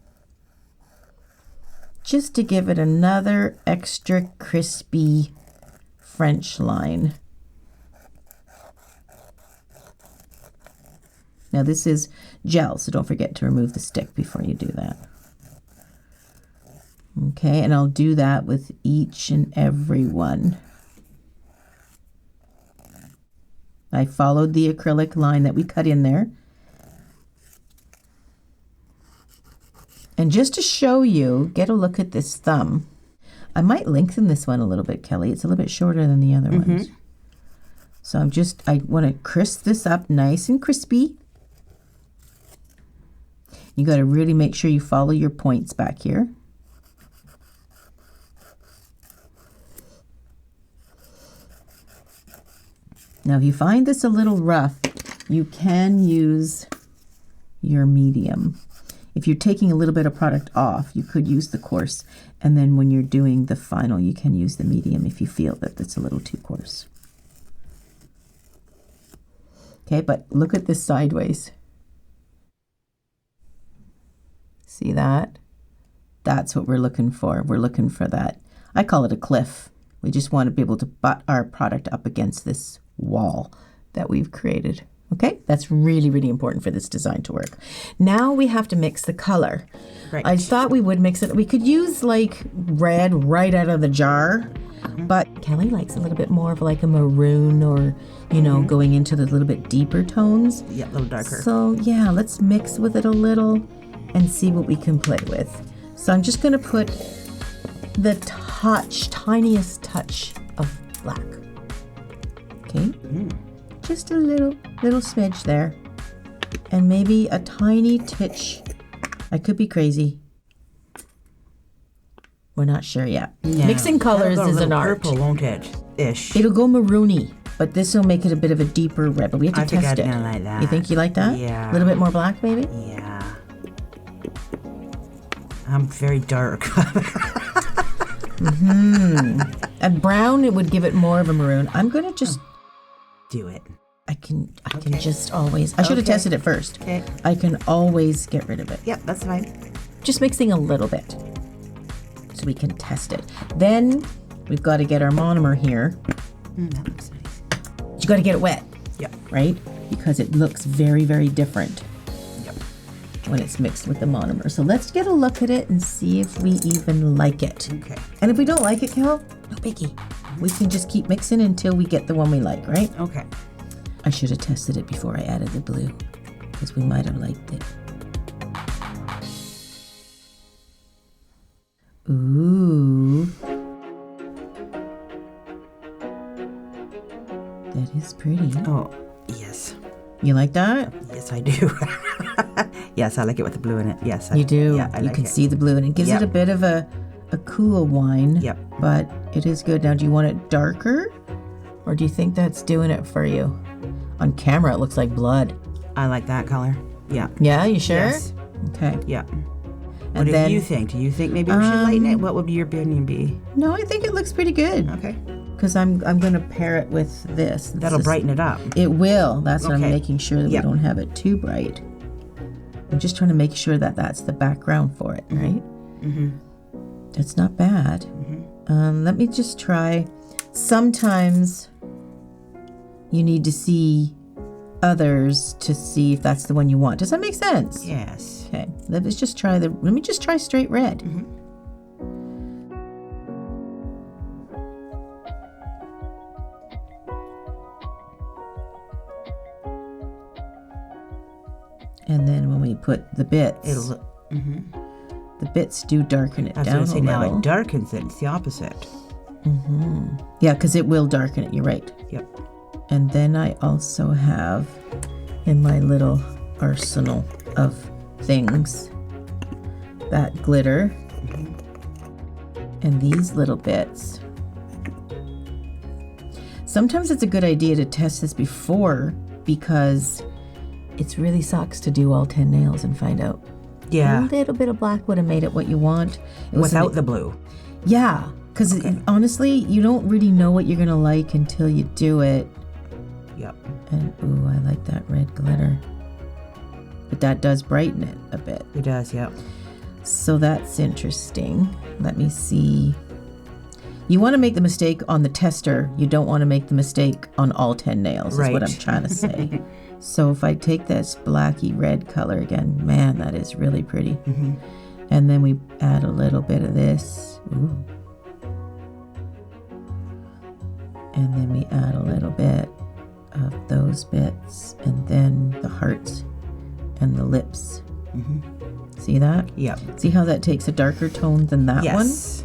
Just to give it another extra crispy French line. Now this is gel, so don't forget to remove the stick before you do that. Okay, and I'll do that with each and every one. I followed the acrylic line that we cut in there. And just to show you, get a look at this thumb. I might lengthen this one a little bit, Kelly. It's a little bit shorter than the other ones. So I want to crisp this up nice and crispy. You got to really make sure you follow your points back here. Now, if you find this a little rough, you can use your medium. If you're taking a little bit of product off, you could use the coarse. And then when you're doing the final, you can use the medium if you feel that it's a little too coarse. Okay, but look at this sideways. See that? That's what we're looking for. We're looking for that. I call it a cliff. We just want to be able to butt our product up against this wall that we've created. Okay, that's really, really important for this design to work. Now we have to mix the color. Right. I thought we would mix it. We could use like red right out of the jar, but Kelly likes a little bit more of like a maroon or, you know, going into the little bit deeper tones. Yeah, a little darker. So yeah, let's mix with it a little and see what we can play with. So I'm just going to put the tiniest touch of black. Okay. Just a little smidge there, and maybe a tiny titch. I could be crazy. We're not sure yet. Yeah. Mixing colors is an art. Purple, won't it? Ish. It'll go maroony, but this will make it a bit of a deeper red. But we have to test it. I like that. You think you like that? Yeah. A little bit more black, maybe? Yeah. I'm very dark. And brown, it would give it more of a maroon. I'm gonna just do it. I can just always. I should have tested it first. Okay. I can always get rid of it. Yep, that's fine. Just mixing a little bit so we can test it. Then we've got to get our monomer here. That looks nice. You got to get it wet. Yep. Right? Because it looks very, very different. Yep. When it's mixed with the monomer. So let's get a look at it and see if we even like it. Okay. And if we don't like it, Cal, no biggie. We can just keep mixing until we get the one we like, right? Okay. I should have tested it before I added the blue, because we might have liked it. Ooh. That is pretty. Oh, yes. You like that? Yes, I do. Yes, I like it with the blue in it. Yes. You do? Yeah, I you like can it. see the blue, and it gives it a bit of a cool wine. Yep. But it is good. Now, do you want it darker? Or do you think that's doing it for you? On camera, it looks like blood. I like that color. Yeah. Yeah, you sure? Yes. Okay. Yeah. What do you think? Do you think maybe we should lighten it? What would your opinion be? No, I think it looks pretty good. Okay. Because I'm going to pair it with this. That'll brighten it up. It will. That's what I'm making sure that Yep. we don't have it too bright. I'm just trying to make sure that that's the background for it, right? Mm-hmm. That's not bad. Mm-hmm. Let me just try. Sometimes you need to see others to see if that's the one you want. Does that make sense? Yes. Okay. Let me just try straight red. Mm-hmm. And then when we put the bits, It'll look. the bits do darken it I was down going to say a now little. it darkens it. It's the opposite. Yeah, because it will darken it. You're right. Yep. And then I also have in my little arsenal of things that glitter and these little bits. Sometimes it's a good idea to test this before, because it really sucks to do all 10 nails and find out. Yeah. A little bit of black would have made it what you want. Without the blue. Yeah, because honestly, you don't really know what you're going to like until you do it. Yep. And ooh, I like that red glitter. But that does brighten it a bit. It does, yep. So that's interesting. Let me see. You want to make the mistake on the tester. You don't want to make the mistake on all 10 nails, is what I'm trying to say. So if I take this blacky red color again, man, that is really pretty. And then we add a little bit of this. Ooh. And then we add a little bit of those bits, and then the hearts and the lips. See that? Yep. See how that takes a darker tone than that one? Yes.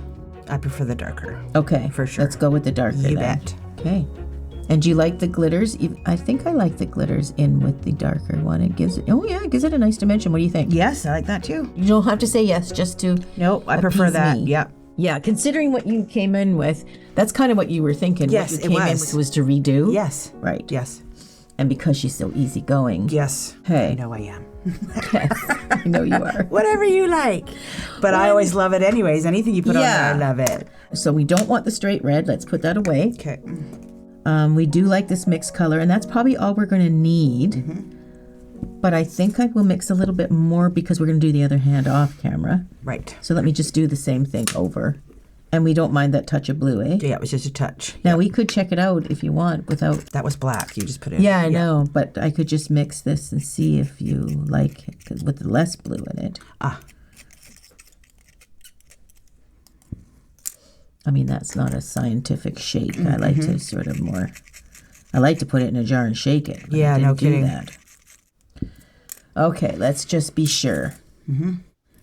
I prefer the darker. Okay. For sure. Let's go with the darker You then. bet. Okay. And do you like the glitters? I think I like the glitters in with the darker one. It gives it, it gives it a nice dimension. What do you think? Yes, I like that too. You don't have to say yes just to Nope, I prefer that. me. Yeah. Yeah, considering what you came in with, that's kind of what you were thinking. Yes, what you came in with was to redo. Yes. Right. Yes. And because she's so easygoing. Yes. Hey. I know I am. Yes, I know you are. Whatever you like. But I always love it anyways. Anything you put on there, I love it. So we don't want the straight red. Let's put that away. Okay. We do like this mixed color, and that's probably all we're going to need. Mm-hmm. But I think I will mix a little bit more because we're going to do the other hand off camera. Right. So let me just do the same thing over. And we don't mind that touch of blue, eh? Yeah, it was just a touch. Now we could check it out if you want without... That was black. You just put it in. Yeah, I know, but I could just mix this and see if you like it 'cause with less blue in it. Ah. I mean, that's not a scientific shake. I like to sort of more... I like to put it in a jar and shake it. But Yeah, I didn't no kidding. do that. Okay, let's just be sure.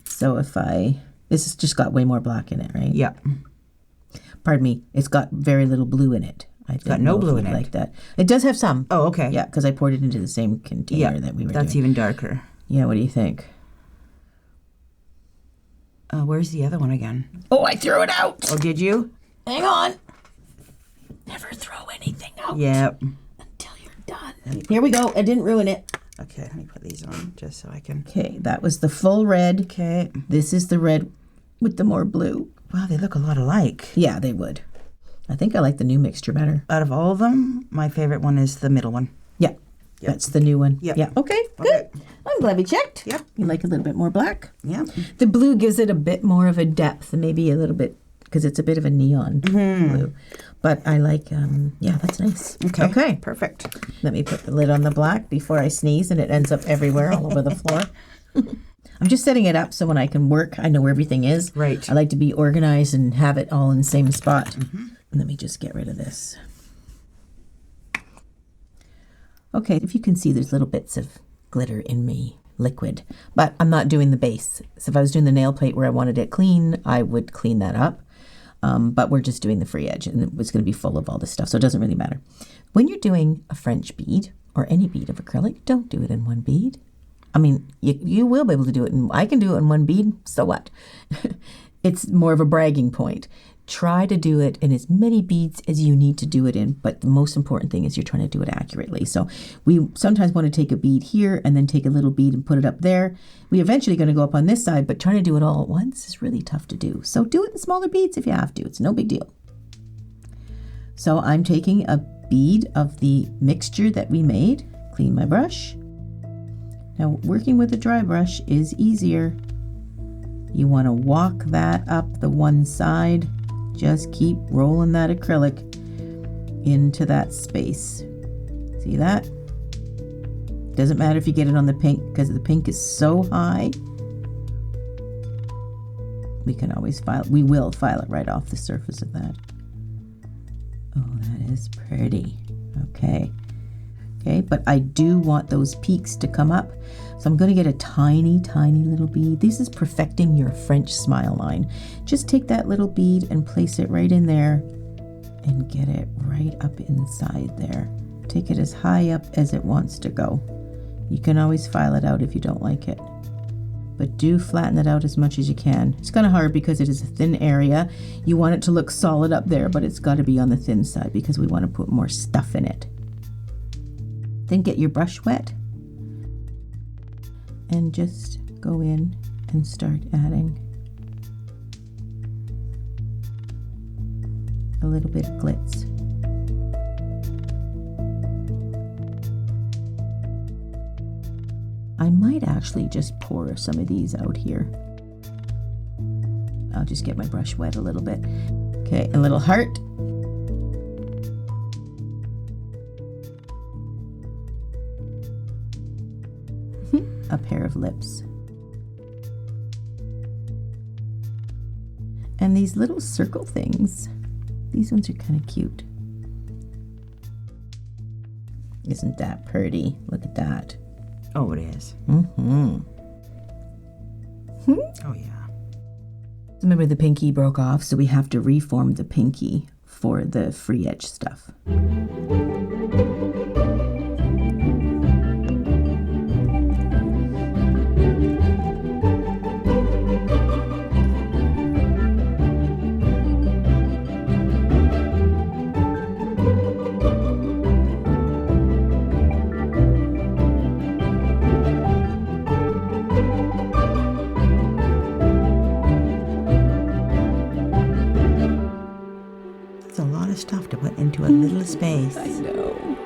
So if this has just got way more black in it, right? Yeah. Pardon me. It's got very little blue in it. I got no blue in it. Like that. It does have some. Oh, okay. Yeah, because I poured it into the same container that we were That's doing. even darker. Yeah, what do you think? Where's the other one again? Oh, I threw it out. Oh, did you? Hang on. Never throw anything out Yep. until you're done. Here we go. I didn't ruin it. Okay, let me put these on just so I can... Okay, that was the full red. Okay. This is the red with the more blue. Wow, they look a lot alike. Yeah, they would. I think I like the new mixture better. Out of all of them, my favorite one is the middle one. Yeah, that's the new one. Yep. Yeah, okay, good. I'm glad we checked. Yep. You like a little bit more black? Yeah. The blue gives it a bit more of a depth, maybe a little bit, because it's a bit of a neon blue. But I like, that's nice. Okay. Perfect. Let me put the lid on the black before I sneeze and it ends up everywhere, all over the floor. I'm just setting it up so when I can work, I know where everything is. Right. I like to be organized and have it all in the same spot. Let me just get rid of this. Okay, if you can see, there's little bits of glitter in me, liquid, but I'm not doing the base. So if I was doing the nail plate where I wanted it clean, I would clean that up. But we're just doing the free edge and it's going to be full of all this stuff, so it doesn't really matter. When you're doing a French bead or any bead of acrylic, don't do it in one bead. I mean, you will be able to do it, and I can do it in one bead, so what? It's more of a bragging point. Try to do it in as many beads as you need to do it in, but the most important thing is you're trying to do it accurately. So we sometimes want to take a bead here and then take a little bead and put it up there. We're eventually going to go up on this side, but trying to do it all at once is really tough to do. So do it in smaller beads if you have to. It's no big deal. So I'm taking a bead of the mixture that we made, clean my brush. Now working with a dry brush is easier. You want to walk that up the one side. Just keep rolling that acrylic into that space. See that? Doesn't matter if you get it on the pink because the pink is so high. We can always file, we will file it right off the surface of that. Oh, that is pretty. Okay. Okay, but I do want those peaks to come up. So I'm going to get a tiny, tiny little bead. This is perfecting your French smile line. Just take that little bead and place it right in there and get it right up inside there. Take it as high up as it wants to go. You can always file it out if you don't like it. But do flatten it out as much as you can. It's kind of hard because it is a thin area. You want it to look solid up there, but it's got to be on the thin side because we want to put more stuff in it. Then get your brush wet and just go in and start adding a little bit of glitz. I might actually just pour some of these out here. I'll just get my brush wet a little bit. Okay, a little heart. A pair of lips. And these little circle things, these ones are kind of cute. Isn't that pretty? Look at that. Oh, it is. Mm-hmm. Oh, yeah. Remember the pinky broke off, so we have to reform the pinky for the free edge stuff. I know.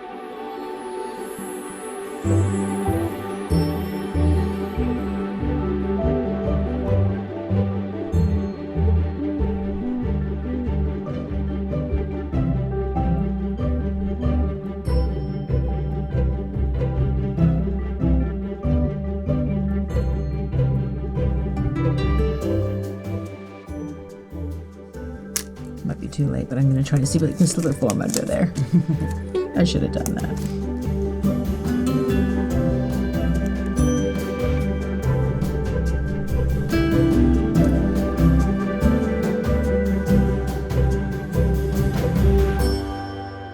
Might be too late, but I'm going to try to see what it can still form under there. I should have done that.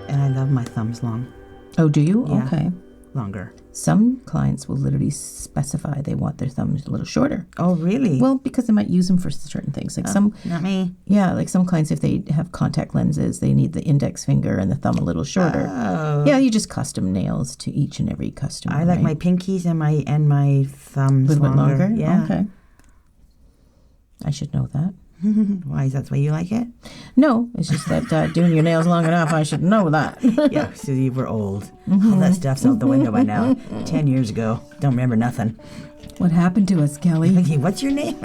And I love my thumbs long. Oh, do you? Yeah. Okay. Longer. Some clients will literally specify they want their thumbs a little shorter. Oh, really? Well, because they might use them for certain things. Like Not me. Yeah, like some clients, if they have contact lenses, they need the index finger and the thumb a little shorter. Oh. Yeah, you just custom nails to each and every customer. I like my pinkies and my thumbs a little bit longer. Yeah. Okay. I should know that. Why is that the way you like it? No, it's just that doing your nails long enough, I should know that. Yeah, Suzie, we're old. All that stuff's out the window by now. 10 years ago. Don't remember nothing. What happened to us, Kelly? Okay, what's your name?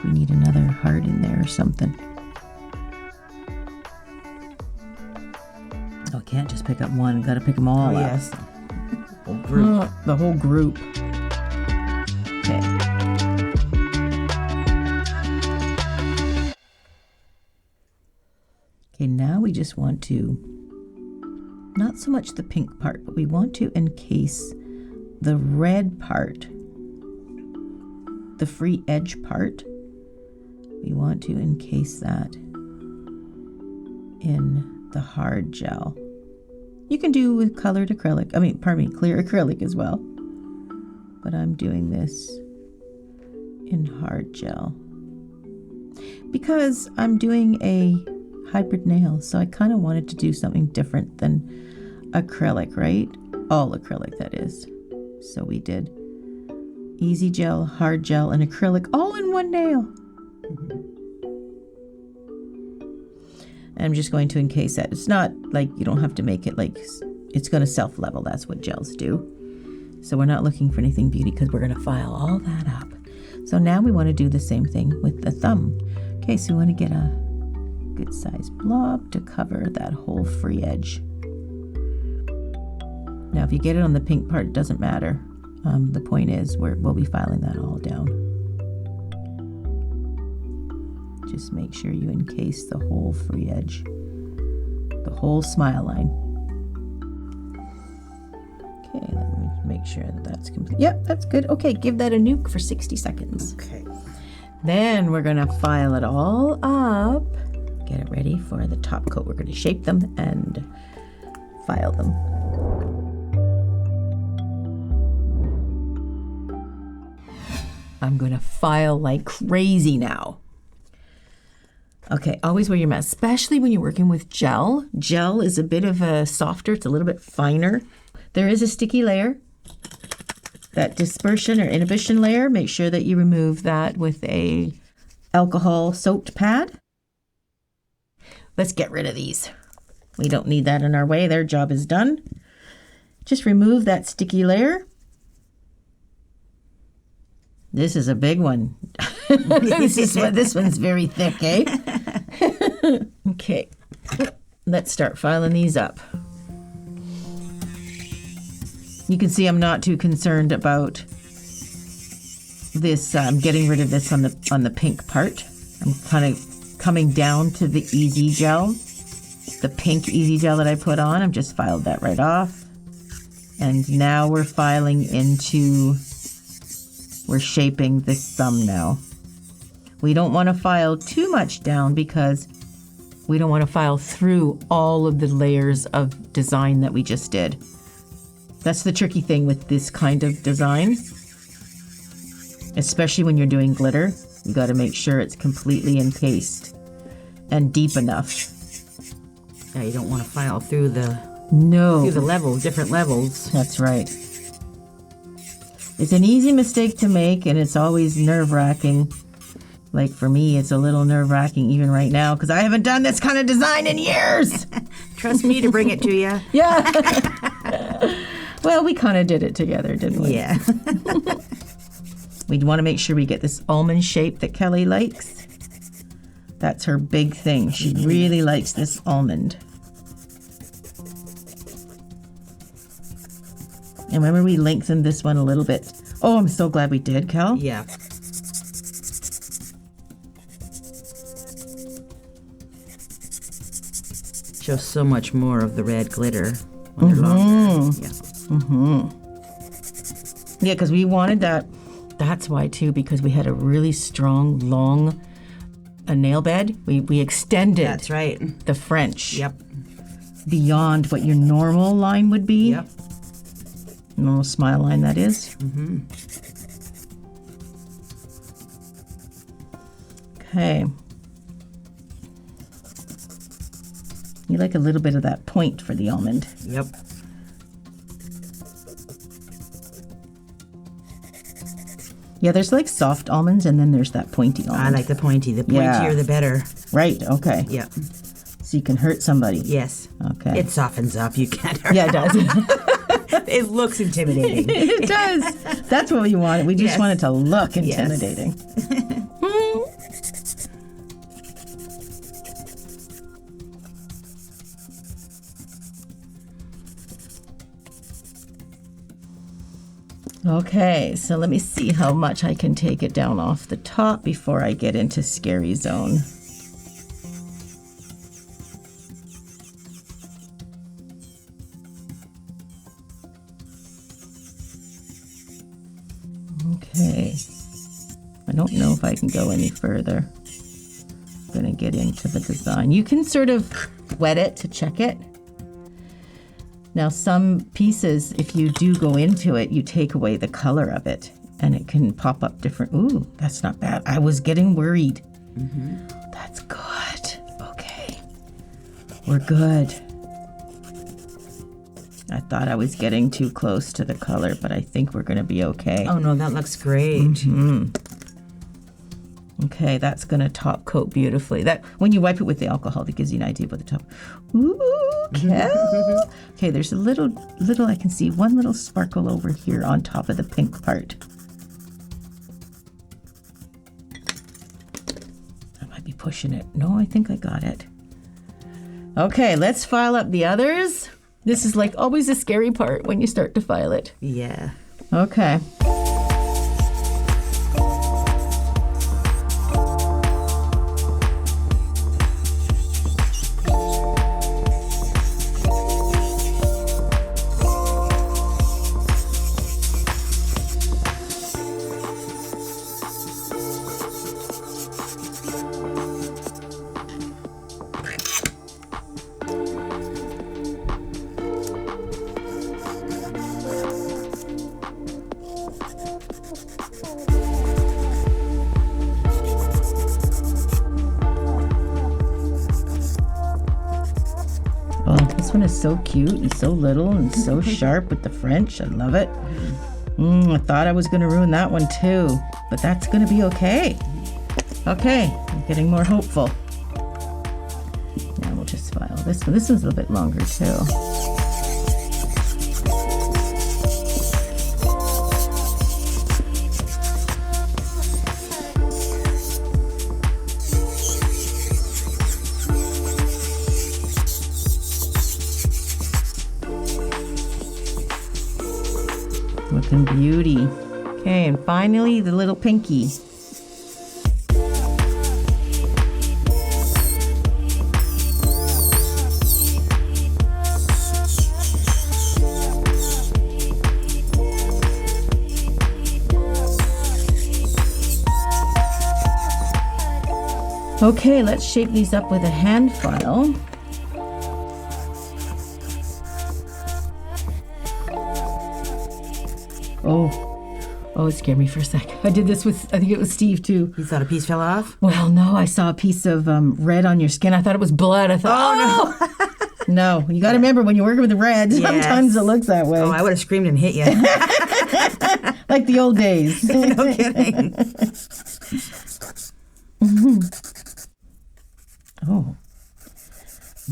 we need another heart in there or something. Oh, I can't just pick up one. Got to pick them all up. Yes. Whole group. The whole group. Okay. Okay, now we just want to, not so much the pink part, but we want to encase the red part, the free edge part. We want to encase that in the hard gel. You can do with colored acrylic, clear acrylic as well. But I'm doing this in hard gel because I'm doing a hybrid nail, so I kind of wanted to do something different than acrylic, right? All acrylic, that is. So we did easy gel, hard gel, and acrylic all in one nail. I'm just going to encase that. It's not like you don't have to make it like it's going to self-level. That's what gels do. So we're not looking for anything beauty because we're going to file all that up. So now we want to do the same thing with the thumb. Okay, so we want to get a good size blob to cover that whole free edge. Now if you get it on the pink part, it doesn't matter. The point is we'll be filing that all down. Just make sure you encase the whole free edge, the whole smile line. Okay, let me make sure that that's complete. Yep, that's good. Okay, give that a nuke for 60 seconds. Okay. Then we're gonna file it all up. Get it ready for the top coat. We're gonna shape them and file them. I'm gonna file like crazy now. Okay, always wear your mask, especially when you're working with gel. Gel is a bit of a softer, it's a little bit finer. There is a sticky layer, that dispersion or inhibition layer. Make sure that you remove that with a alcohol soaked pad. Let's get rid of these. We don't need that in our way. Their job is done. Just remove that sticky layer. This is a big one. This one's very thick, eh? Okay, let's start filing these up. You can see I'm not too concerned about this, getting rid of this on the pink part. I'm kind of coming down to the Easy Gel, the pink Easy Gel that I put on. I've just filed that right off. And now we're filing into, we're shaping this thumb now. We don't want to file too much down because we don't want to file through all of the layers of design that we just did. That's the tricky thing with this kind of design, especially when you're doing glitter. You got to make sure it's completely encased and deep enough. Yeah, you don't want to file through the levels, different levels. That's right. It's an easy mistake to make, and it's always nerve-wracking. Like for me, it's a little nerve-wracking even right now because I haven't done this kind of design in years. Trust me to bring it to you. Yeah. Well, we kind of did it together, didn't we? Yeah. We want to make sure we get this almond shape that Kelly likes. That's her big thing. She really likes this almond. And remember we lengthened this one a little bit. Oh, I'm so glad we did, Kel. Yeah. Shows so much more of the red glitter when they're longer. Yeah. Yeah, because we wanted that. That's why too, because we had a really strong, long nail bed. We extended. That's right. The French. Yep. Beyond what your normal line would be. Yep. Normal smile line, that is. Okay. You like a little bit of that point for the almond. Yep. Yeah, there's like soft almonds and then there's that pointy almond. I like the pointy. The pointier, the better. Right, okay. Yep. So you can hurt somebody. Yes. Okay. It softens up. You can't hurt. Yeah, it does. It looks intimidating. It does. That's what we want. We just want it to look intimidating. Okay, so let me see how much I can take it down off the top before I get into scary zone. Okay, I don't know if I can go any further. I'm gonna get into the design. You can sort of wet it to check it. Now some pieces, if you do go into it, you take away the color of it and it can pop up different. Ooh, that's not bad. I was getting worried. That's good. Okay, we're good. I thought I was getting too close to the color, but I think we're gonna be okay. Oh no, that looks great. Okay, that's gonna top coat beautifully. That when you wipe it with the alcohol, that gives you an idea about the top. Ooh, Kel. Okay, there's a little. I can see one little sparkle over here on top of the pink part. I might be pushing it. No, I think I got it. Okay, let's file up the others. This is like always the scary part when you start to file it. Yeah. Okay. This one is so cute and so little and so sharp with the French. I love it. I thought I was going to ruin that one too, but that's going to be okay. Okay, I'm getting more hopeful. Now we'll just file this one. This one's a little bit longer too. Looking beauty. Okay, and finally the little pinky. Okay, let's shape these up with a hand file. Oh, it scared me for a sec. I did this with, I think it was Steve too. You thought a piece fell off? Well, no, I saw a piece of red on your skin. I thought it was blood. I thought, oh no. No, you got to remember when you're working with the red, sometimes it looks that way. Oh, I would have screamed and hit you. Like the old days. No kidding. Oh.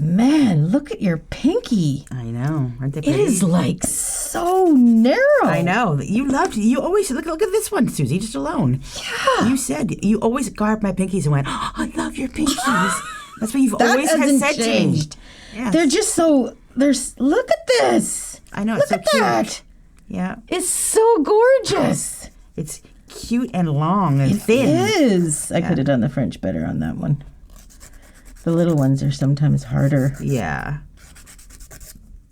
Man, look at your pinky. I know. Aren't they It pretty? is like so narrow. I know. You always look at this one, Suzie, just alone. Yeah. You said you always grabbed my pinkies and went, oh, I love your pinkies. That's what you've always said changed. to me. Yes. They're just so look at this. I know, it's look so at cute. that. Yeah. It's so gorgeous. It's cute and long and thin. It is. I could have done the French better on that one. The little ones are sometimes harder. Yeah.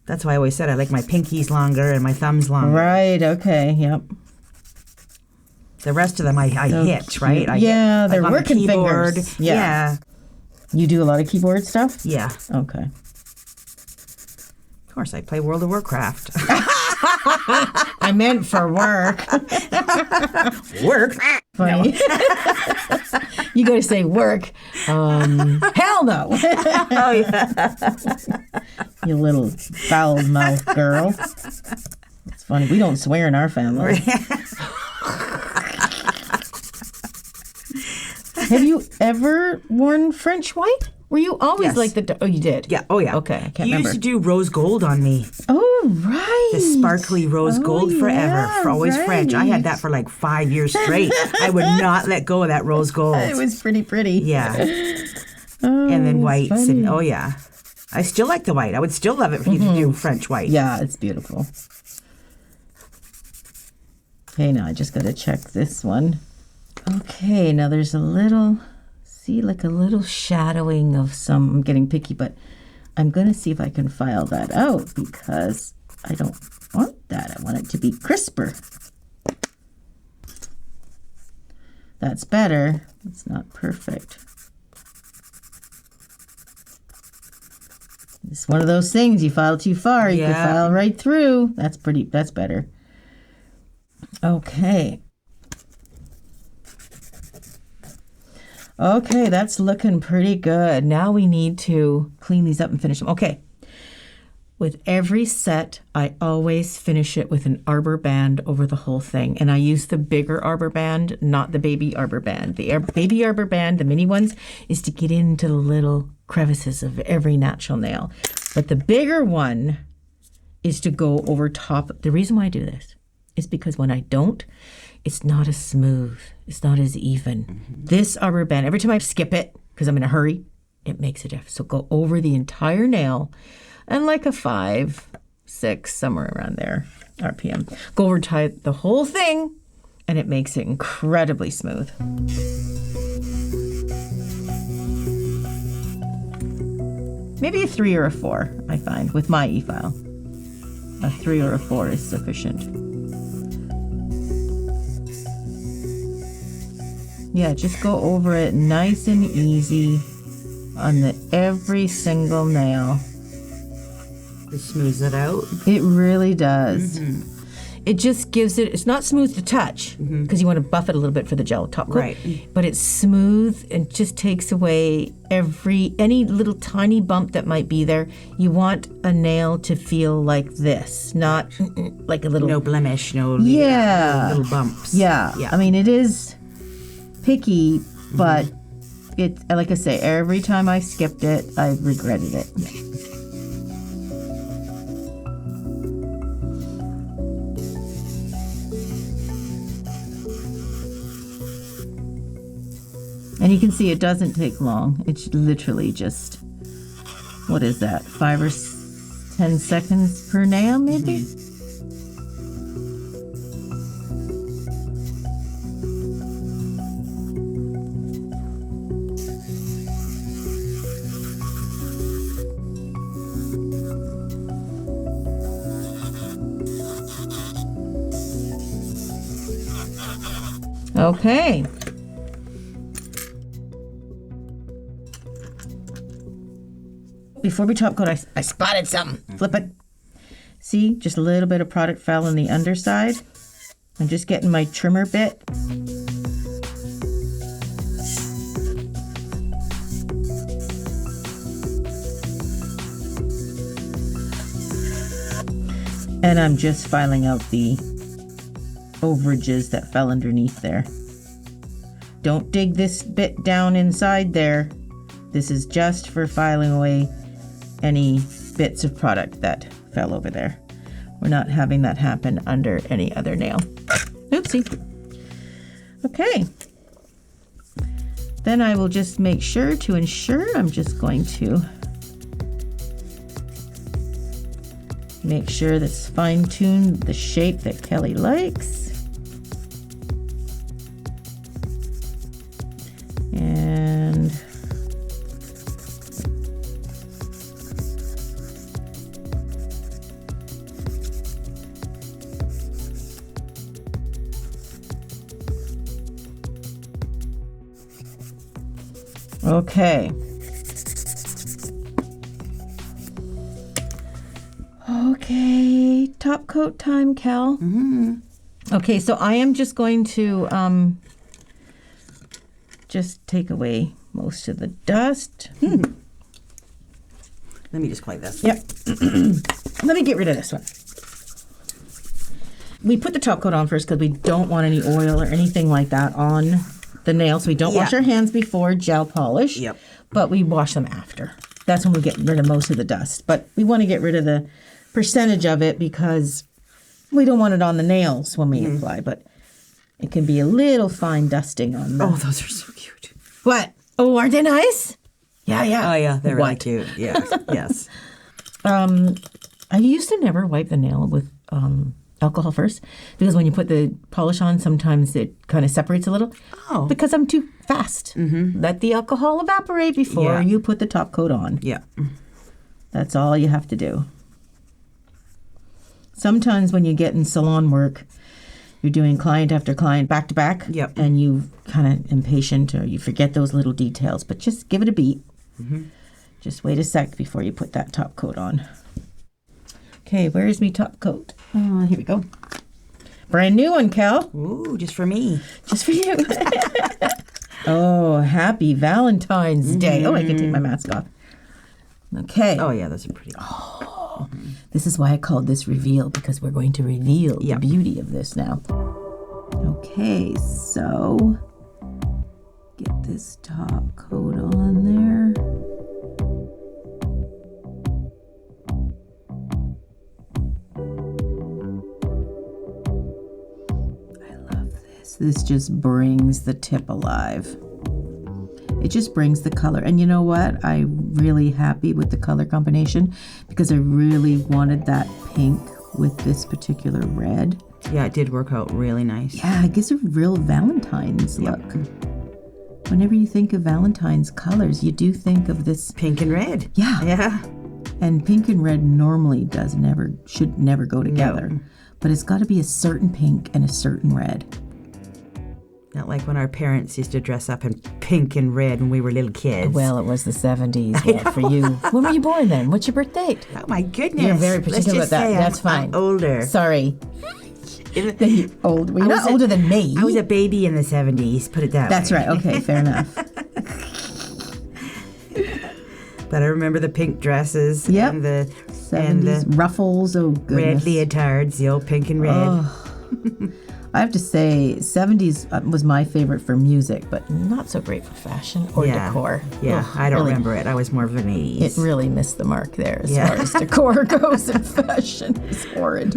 That's why I always said I like my pinkies longer and my thumbs longer. Right, okay, yep. The rest of them I hit, cute. right? Yeah, they're on the working keyboard. fingers. Yeah. You do a lot of keyboard stuff? Yeah. Okay. Of course, I play World of Warcraft. I meant for work. Work? Funny. You got to say work. Hell no. Oh, yeah. You little foul-mouthed girl. It's funny. We don't swear in our family. Have you ever worn French white? Were you always Yes. like the... Oh, you did? Yeah. Oh, yeah. Okay, I can't you remember. used to do rose gold on me. Oh, right. The sparkly rose gold forever. yeah, For always French. I had right. that for like 5 years straight. I would not let go of that rose gold. It was pretty. Yeah. Oh, And then whites. funny. And, oh, yeah. I still like the white. I would still love it for you to do French white. Yeah, it's beautiful. Okay, now I just got to check this one. Okay, now there's a little, see, like a little shadowing of some, I'm getting picky, but I'm going to see if I can file that out because I don't want that. I want it to be crisper. That's better. It's not perfect. It's one of those things, you file too far, you can file right through. That's better. Okay. Okay, that's looking pretty good. Now we need to clean these up and finish them. Okay. With every set, I always finish it with an arbor band over the whole thing. And I use the bigger arbor band, not the baby arbor band. The baby arbor band, the mini ones, is to get into the little crevices of every natural nail. But the bigger one is to go over top. The reason why I do this is because when I don't, it's not as smooth. It's not as even. Mm-hmm. This arbor band, every time I skip it, because I'm in a hurry, it makes a difference. So go over the entire nail and like a 5, 6, somewhere around there, RPM. Go over the whole thing and it makes it incredibly smooth. Maybe a 3 or a 4, I find, with my e-file. A 3 or a 4 is sufficient. Yeah, just go over it nice and easy on every single nail. It smooths it out. It really does. Mm-hmm. It just gives it, it's not smooth to touch because you want to buff it a little bit for the gel top coat. Right. But it's smooth and just takes away any little tiny bump that might be there. You want a nail to feel like this, not like a little... No blemish, no little bumps. Yeah. I mean, it is picky, but it, like I say, every time I skipped it, I regretted it. And you can see it doesn't take long. It's literally just, what is that, 5 or 10 seconds per nail, maybe? Okay. before we top coat, I spotted something. Flip it. See, just a little bit of product fell on the underside. I'm just getting my trimmer bit. And I'm just filing out the overages that fell underneath there. Don't dig this bit down inside there. This is just for filing away any bits of product that fell over there. We're not having that happen under any other nail. Oopsie. Okay. Then I will just make sure to ensure I'm just going to make sure that's fine-tuned the shape that Kelly likes. And okay. Okay, top coat time, Cal. Mm-hmm. Okay, so I am just going to just take away most of the dust. Let me just play this. Yep. Let me get rid of this one. We put the top coat on first because we don't want any oil or anything like that on the nail. So we don't wash our hands before gel polish. Yep. But we wash them after. That's when we get rid of most of the dust. But we want to get rid of the percentage of it because we don't want it on the nails when we apply. But it can be a little fine dusting on them. Oh, those are so cute. What? Oh, aren't they nice? Yeah, yeah. Oh, yeah, they're really cute. Yes, yes. I used to never wipe the nail with alcohol first because when you put the polish on, sometimes it kind of separates a little. Oh. Because I'm too fast. Let the alcohol evaporate before you put the top coat on. Yeah. That's all you have to do. Sometimes when you get in salon work, you're doing client after client back to back. Yep. And you kind of impatient or you forget those little details. But just give it a beat. Just wait a sec before you put that top coat on. Okay, where's me top coat? Oh, here we go. Brand new one, Cal. Ooh, just for me. Just for you. Oh, happy Valentine's Day. Oh, I can take my mask off. Okay. Oh, yeah, those are pretty. This is why I called this reveal, because we're going to reveal the beauty of this now. Okay, so get this top coat on there. I love this. This just brings the tip alive. It just brings the color. And you know what? I'm really happy with the color combination because I really wanted that pink with this particular red. Yeah, it did work out really nice. Yeah, it gives a real Valentine's look. Whenever you think of Valentine's colors, you do think of this pink and red. Yeah. Yeah. And pink and red normally should never go together. No. But it's got to be a certain pink and a certain red. Not like when our parents used to dress up in pink and red when we were little kids. Well, it was the 70s for you. When were you born then? What's your birth date? Oh, my goodness. You're very particular about that. That's fine. I'm older. Sorry. Old. Well, you're not older than me. I was a baby in the 70s, put it that way. That's right. Okay, fair enough. But I remember the pink dresses and the 70s ruffles. Oh, goodness. Red leotards, the old pink and red. Oh. I have to say, 70s was my favorite for music, but not so great for fashion or decor. Yeah, Ugh, I don't really, remember it. I was more of an 80s. It really missed the mark there as far as decor goes and fashion. It's horrid.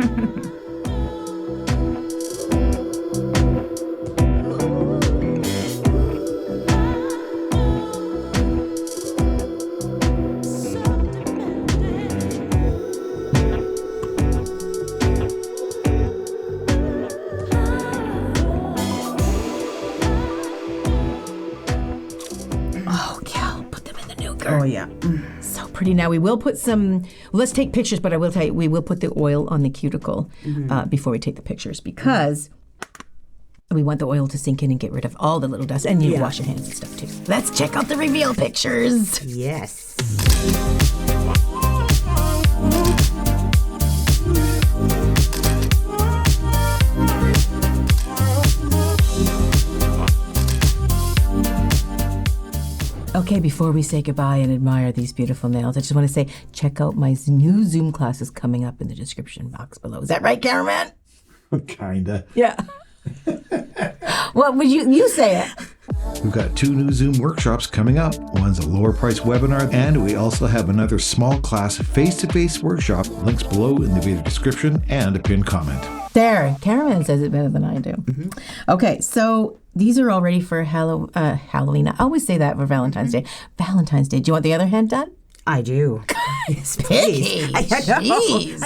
Oh, yeah. So pretty. Now, we will put let's take pictures, but I will tell you, we will put the oil on the cuticle before we take the pictures because we want the oil to sink in and get rid of all the little dust. And you wash your hands and stuff, too. Let's check out the reveal pictures. Yes. Okay, before we say goodbye and admire these beautiful nails, I just want to say, check out my new Zoom classes coming up in the description box below. Is that right, cameraman? Kinda. Yeah. What would you say it? We've got 2 new Zoom workshops coming up. One's a lower price webinar, and we also have another small class face-to-face workshop. Links below in the video description and a pinned comment. There, cameraman says it better than I do. Mm-hmm. Okay, so these are all ready for Halloween. I always say that for Valentine's Day. Valentine's Day. Do you want the other hand done? I do. Yes, please. I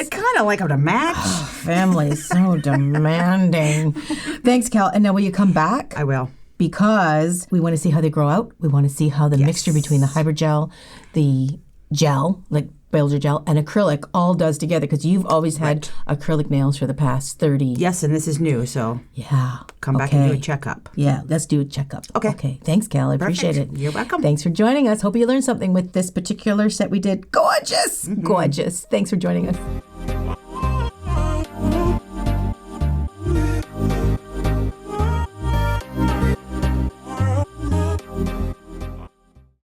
kind of like them to match. Family is so demanding. Thanks, Cal. And now will you come back? I will. Because we want to see how they grow out. We want to see how the mixture between the hybrid gel, the gel, like builder gel, and acrylic all does together. Because you've always had acrylic nails for the past 30. Yes, and this is new, so yeah. Come back and do a checkup. Yeah, let's do a checkup. Okay. Thanks, Cal. I appreciate it. You're welcome. Thanks for joining us. Hope you learned something with this particular set we did. Gorgeous. Mm-hmm. Gorgeous. Thanks for joining us.